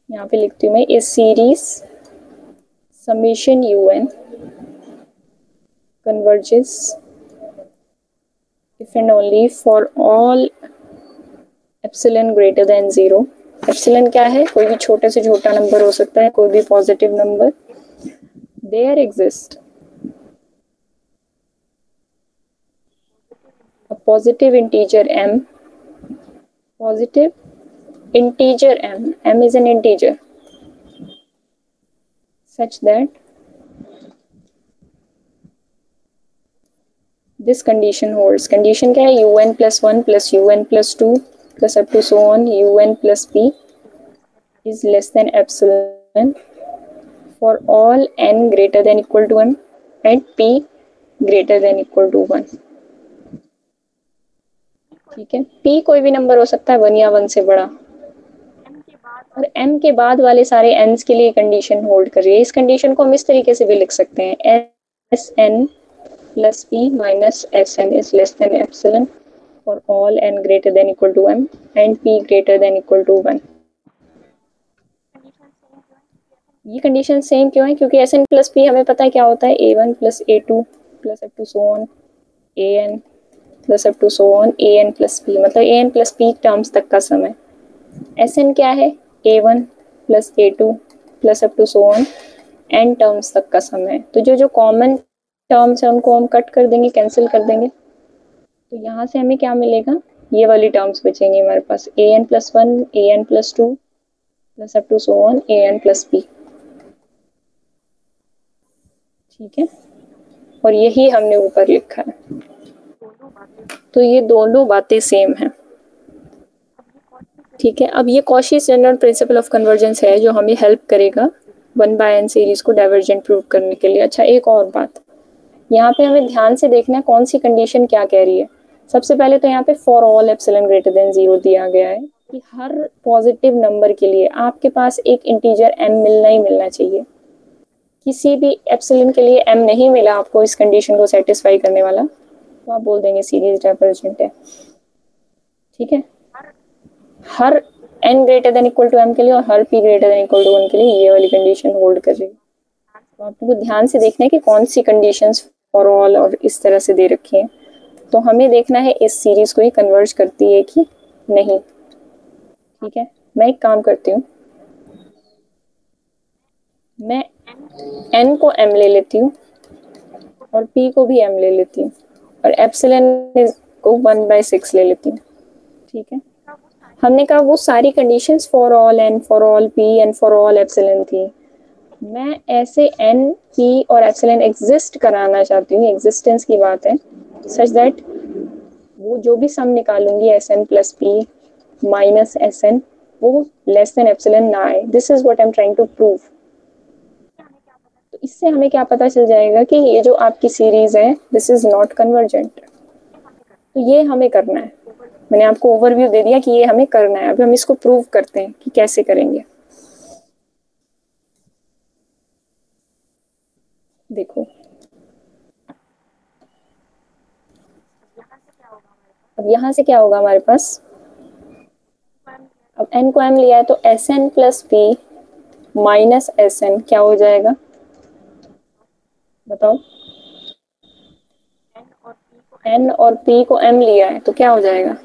यहाँ पे लिखती हूँ मैं, इस series summation UN converges if and only for all epsilon greater than 0। Epsilon क्या है? कोई भी छोटे से छोटा नंबर हो सकता है, कोई भी positive number. There exist a positive integer m, positive integer m is an integer, such that this condition holds। condition क्या है? UN plus 1 plus UN plus 2 plus up to so on UN plus P is less than epsilon for all n greater than equal to 1 and P greater than equal to 1। ठीक है, P कोई भी number हो सकता है 1 या 1 से बड़ा, और M के बाद वाले सारे n's के लिए कंडीशन होल्ड कर रही है। इस कंडीशन को हम इस तरीके से भी लिख सकते हैं, Sn plus P minus Sn is less than epsilon for all n greater than equal to 1 and P greater than equal to 1। ये कंडीशन सेम क्यों है? क्योंकि Sn plus P हमें पता है क्या होता है, A1 plus A2 plus up to so on AN plus up to so on AN plus P, मतलब AN plus P टर्म्स तक का सम है। Sn क्या है? A1 plus A2 plus up to so on n terms तक का सम है। तो जो कॉमन टर्म्स है उनको हम कट कर देंगे, कैंसिल कर देंगे। तो यहाँ से हमें क्या मिलेगा? ये वाली टर्म्स बचेंगे हमारे पास, AN plus 1 AN plus 2 plus up to so on AN plus P। ठीक है, और यही हमने ऊपर लिखा है। तो ये दोनों बातें सेम हैं। ठीक है, अब ये Cauchy general principle of convergence है जो हमें हेल्प करेगा 1/n सीरीज को डाइवर्जेंट प्रूव करने के लिए। अच्छा, एक और बात यहाँ पे हमें ध्यान से देखना है कौन सी कंडीशन क्या कह रही है। सबसे पहले तो यहाँ पे for all epsilon greater than 0 दिया गया है कि हर पॉजिटिव नंबर के लिए आपके पास एक इंटीजर m मिलना ही मिलना चाहिए। किसी भी एप्सिलॉन के लिए m नहीं मिला आपको इस कंडीशन को सेटिस्फाई करने वाला, तो आप बोल देंगे सीरीज डाइवर्जेंट है। ठीक है, हर n greater than equal to m के लिए और हर p greater than equal to 1 के लिए ये वाली कंडीशन होल्ड कर रही है। तो आपको ध्यान से देखना है कि कौन सी कंडीशंस फॉर ऑल और इस तरह से दे रखी हैं। तो हमें देखना है इस सीरीज को ये कन्वर्ज करती है कि नहीं। ठीक है, मैं एक काम करती हूँ, मैं n को m ले लेती हूँ और p को भी m ले लेती हूँ और एप्सिलॉन को 1/6 ले लेती हूँ। ठीक है, हमने कहा वो सारी conditions for all n, for all p and for all epsilon थी। मैं ऐसे n, p और एप्सिलॉन एग्जिस्ट कराना चाहती हूँ, एग्जिस्टेंस की बात है, सच दैट वो जो भी सम निकालूंगी Sn plus p minus Sn वो लेस देन एप्सिलॉन ना आए। This is what I am trying to prove. तो इससे हमें क्या पता चल जाएगा कि ये जो आपकी सीरीज है दिस इज नॉट कन्वर्जेंट। तो ये हमें करना है, मैंने आपको ओवरव्यू दे दिया कि ये हमें करना है। अभी हम इसको प्रूव करते हैं कि कैसे करेंगे। देखो, अब यहाँ से क्या होगा हमारे पास, अब n को m लिया है तो Sn plus p minus Sn क्या हो जाएगा बताओ। n और p को m लिया है तो क्या हो जाएगा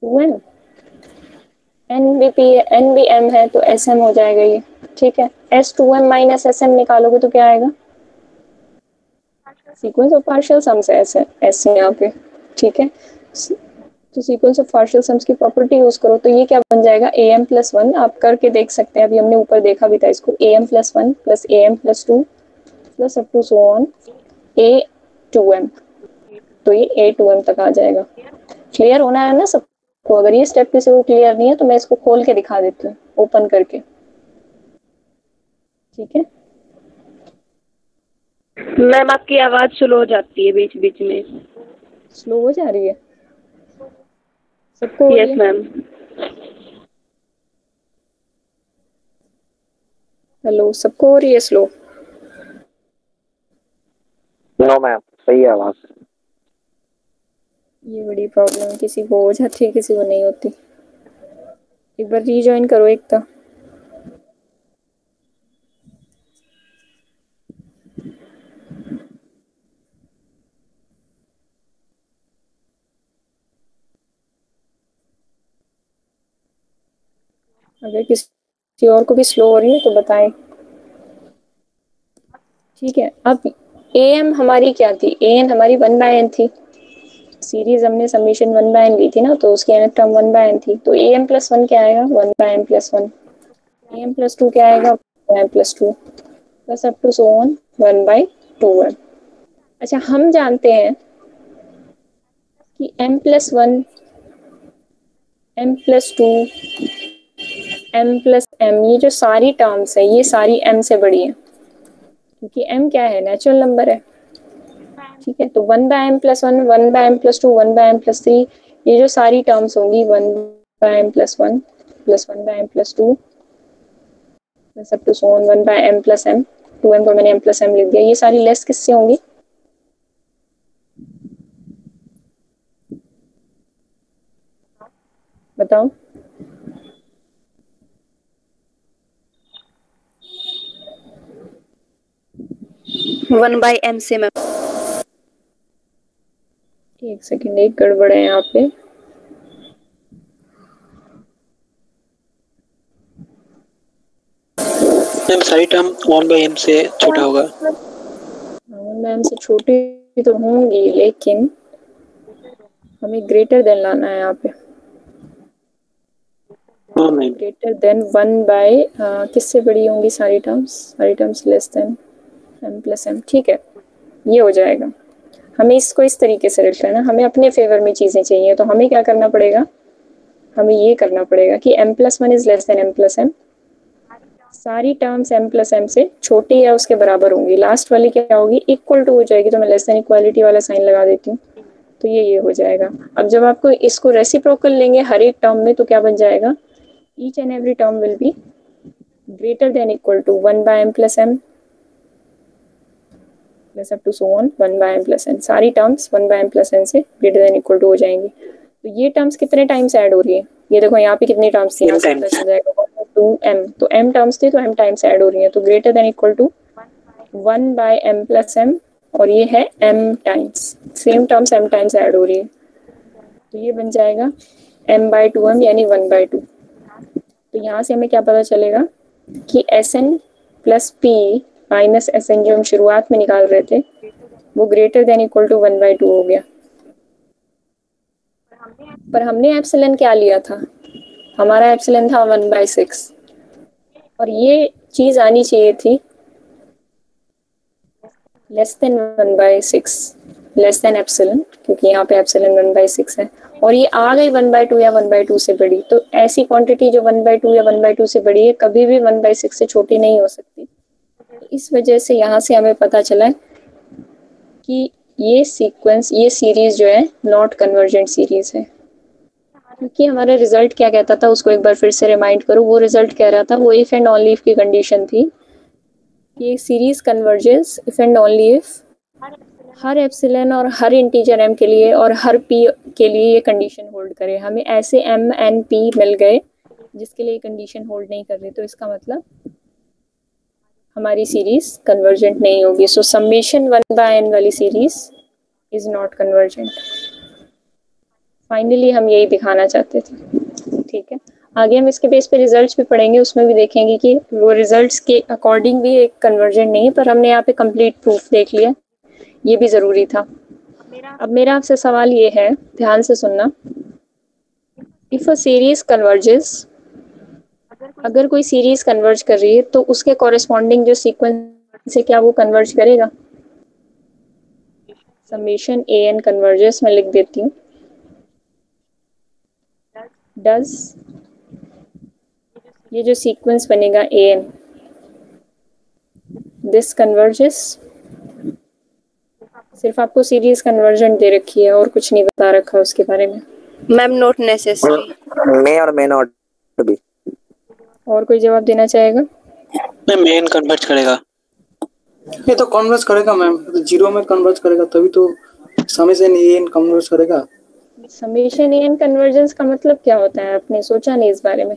2n। n भी m है तो Sm हो जाएगा ये। ठीक है, S2m माइनस Sm निकालोगे तो क्या आएगा, सीक्वेंस ऑफ पार्शियल सम्स है S यहाँ पे। ठीक है, तो सीक्वेंस ऑफ पार्शियल सम्स की प्रॉपर्टी यूज करो तो ये क्या बन जाएगा am प्लस 1। आप करके देख सकते हैं, अभी हमने ऊपर देखा भी था इसको, am plus 1 plus am plus 2 plus up to so on a2m, तो ये a2m तक आ जाएगा। क्लियर होना है ना सबको। अगर ये स्टेप किसी को क्लियर नहीं है तो मैं इसको खोल के दिखा देती हूँ ओपन करके। ठीक है मैम, आपकी आवाज स्लो हो जाती है बीच बीच में। स्लो हो जा रही है सबको? Yes ma'am. हेलो, सबको हो रही है स्लो? नो मैम, सही है आवाज। ये बड़ी प्रॉब्लम है, किसी को हो जाती है किसी को नहीं होती। एक बार रीजॉइन करो एक तो। अगर किसी और को भी स्लो हो रही है तो बताएं। ठीक है, अब am हमारी क्या थी, an हमारी 1/n थी। सीरीज हमने समीशन 1/n ली थी ना, तो उसकी nth टर्म 1/n थी। तो am प्लस 1 क्या आएगा 1/n प्लस 1। am प्लस 2 क्या आएगा 1 plus 2 plus up to so on 1/2m। अच्छा, हम जानते हैं कि m plus 1, m plus 2, m plus m, ये जो सारी टर्म्स है ये सारी m से बड़ी है, क्योंकि m क्या है नेचुरल नंबर है। ठीक है, तो 1/m plus 1, 1/m plus 2, 1/m plus 3, ये जो सारी टर्म्स होंगी 1/m plus 1 plus 1/m plus 2 plus up to so on 1/m plus m, 2m को मैंने m प्लस m लिख दिया, ये सारी लेस किससे होंगी बताओ। वन बाई एम से मैम। एक सेकंड, एक गड़बड़ है यहाँ पे। मैम सारी टर्म 1/m से छोटा होगा। 1/m से छोटी तो होंगी, लेकिन हमें ग्रेटर देन लाना है यहाँ पे। हाँ मैम। ग्रेटर देन 1 किससे बड़ी होंगी सारी terms less than m plus m। ठीक है, ये हो जाएगा। हमें इसको इस तरीके से रखना है ना, हमें अपने फेवर में चीज़ें चाहिए, तो हमें क्या करना पड़ेगा, हमें ये करना पड़ेगा कि m+1 is less than m+m, सारी टर्म्स m+m से छोटी या उसके बराबर होंगी, लास्ट वाली क्या होगी, इक्वल टू हो जाएगी, तो मैं लेस देन इक्वालिटी वाला साइन लगा देती हूँ, तो ये हो जाएगा। अब जब आपको इसको रेसिप्रोकल लेंगे हर एक टर्म में, तो क्या बन जाएगा, each and every term will be greater than equal to 1/m+m plus up to so on 1/m+n, सारी टर्म्स 1/m+n से ग्रेटर देन इक्वल टू हो जाएंगी। तो ये टर्म्स कितने टाइम्स ऐड हो रही है, ये देखो यहाँ पे कितनी टर्म्स थी, यहाँ से प्लस हो जाएगा 2m, तो m टर्म्स थी तो m टाइम्स ऐड हो रही है, तो greater than equal to 1/m+m, और ये है m times, same terms m times add हो रही है, तो ये बन जाएगा m/2m यानी 1/2। तो यहाँ से हमें क्या पता चलेगा कि Sn plus p minus Sn जो हम शुरुआत में निकाल रहे थे वो ग्रेटर देन इक्वल टू 1/2 हो गया। पर हमने एप्सिलॉन क्या लिया था, हमारा एप्सिलॉन था 1/6, और ये चीज आनी चाहिए थी less than 1/6, less than epsilon, क्योंकि यहाँ पे एप्सिलॉन 1/6 है, और ये आ गई 1/2 या 1/2 से बड़ी। तो ऐसी क्वांटिटी जो 1/2 या 1/2 से बड़ी है कभी भी 1/6 से छोटी नहीं हो सकती। तो इस वजह से यहाँ से हमें पता चला कि ये सीक्वेंस, ये सीरीज जो है नॉट कन्वर्जेंट सीरीज है, क्योंकि हमारा रिजल्ट क्या कहता था, उसको एक बार फिर से रिमाइंड करो। वो रिजल्ट कह रहा था, वो इफ एंड ओनली इफ की कंडीशन थी कि series convergence if and only if her epsilon और हर इंटीजर m के लिए और हर p के लिए ये कंडीशन होल्ड करे। हमें ऐसे m n p मिल गए जिसके लिए कंडीशन होल्ड नहीं कर रही, तो इसका मतलब हमारी सीरीज कन्वर्जेंट नहीं होगी। सो समेशन 1/n वाली series is not convergent. Finally हम यही दिखाना चाहते थे। ठीक है, आगे हम इसके बेस पे रिजल्ट्स भी पढ़ेंगे, उसमें भी देखेंगे कि वो रिजल्ट्स के अकॉर्डिंग भी एक कन्वर्जेंट नहीं है, पर हमने यहाँ पे कंप्लीट प्रूफ देख लिया, ये भी ज़रूरी था। अब मेरा आपसे सवाल ये है, ध्यान से सुनना, इफ़ अ सीरीज कन्वर्जेस, अगर कोई सीरीज कन्वर्ज कर रही है तो उसके कॉरेस्पॉन्डिंग जो सीक्वेंस है क्या वो कन्वर्ज करेगा? समेशन an कन्वर्जेस मैं लिख देती हूँ, डज ये जो सीक्वेंस बनेगा an, दिस कन्वर्जेस, सिर्फ आपको सीरीज कन्वर्जेंट दे रखी है और कुछ नहीं बता रखा उसके बारे में। Ma'am not necessary. मे और मे नॉट बी। और कोई जवाब देना चाहेगा? मैम मेन कन्वर्ट करेगा। ये तो कन्वर्ज करेगा मैम, जीरो में कन्वर्ज करेगा तभी तो समेशन an कन्वर्ज करेगा। समेशन an कन्वर्जेंस का मतलब क्या होता है? आपने सोचा नहीं इस बारे में,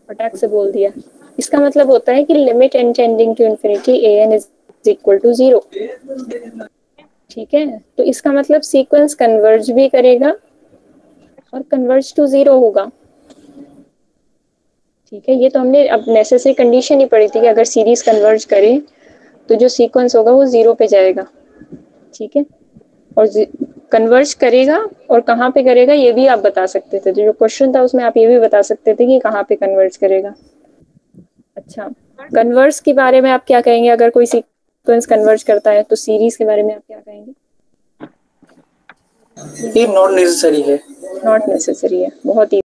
फटाक से बोल दिया। इसका मतलब होता है कि limit n tending to infinity an is equal to 0। ठीक है, तो इसका मतलब सीक्वेंस कन्वर्ज भी करेगा और कन्वर्ज टू 0 होगा। ठीक है, ये तो हमने अब नेसेसरी कंडीशन ही पढ़ी थी कि अगर सीरीज कन्वर्ज करे तो जो सीक्वेंस होगा वो 0 पे जाएगा। ठीक है, और कन्वर्ज करेगा और कहाँ पे करेगा ये भी आप बता सकते थे, तो जो क्वेश्चन था उसमें आप ये भी बता सकते थे कि कहाँ पे कन्वर्ज करेगा। अच्छा, कन्वर्ज के बारे में आप क्या कहेंगे? अगर कोई सीक्वेंस कन्वर्ज करता है तो सीरीज के बारे में आप क्या कहेंगे? ये नॉट नेसेसरी है। नॉट नेसेसरी है, बहुत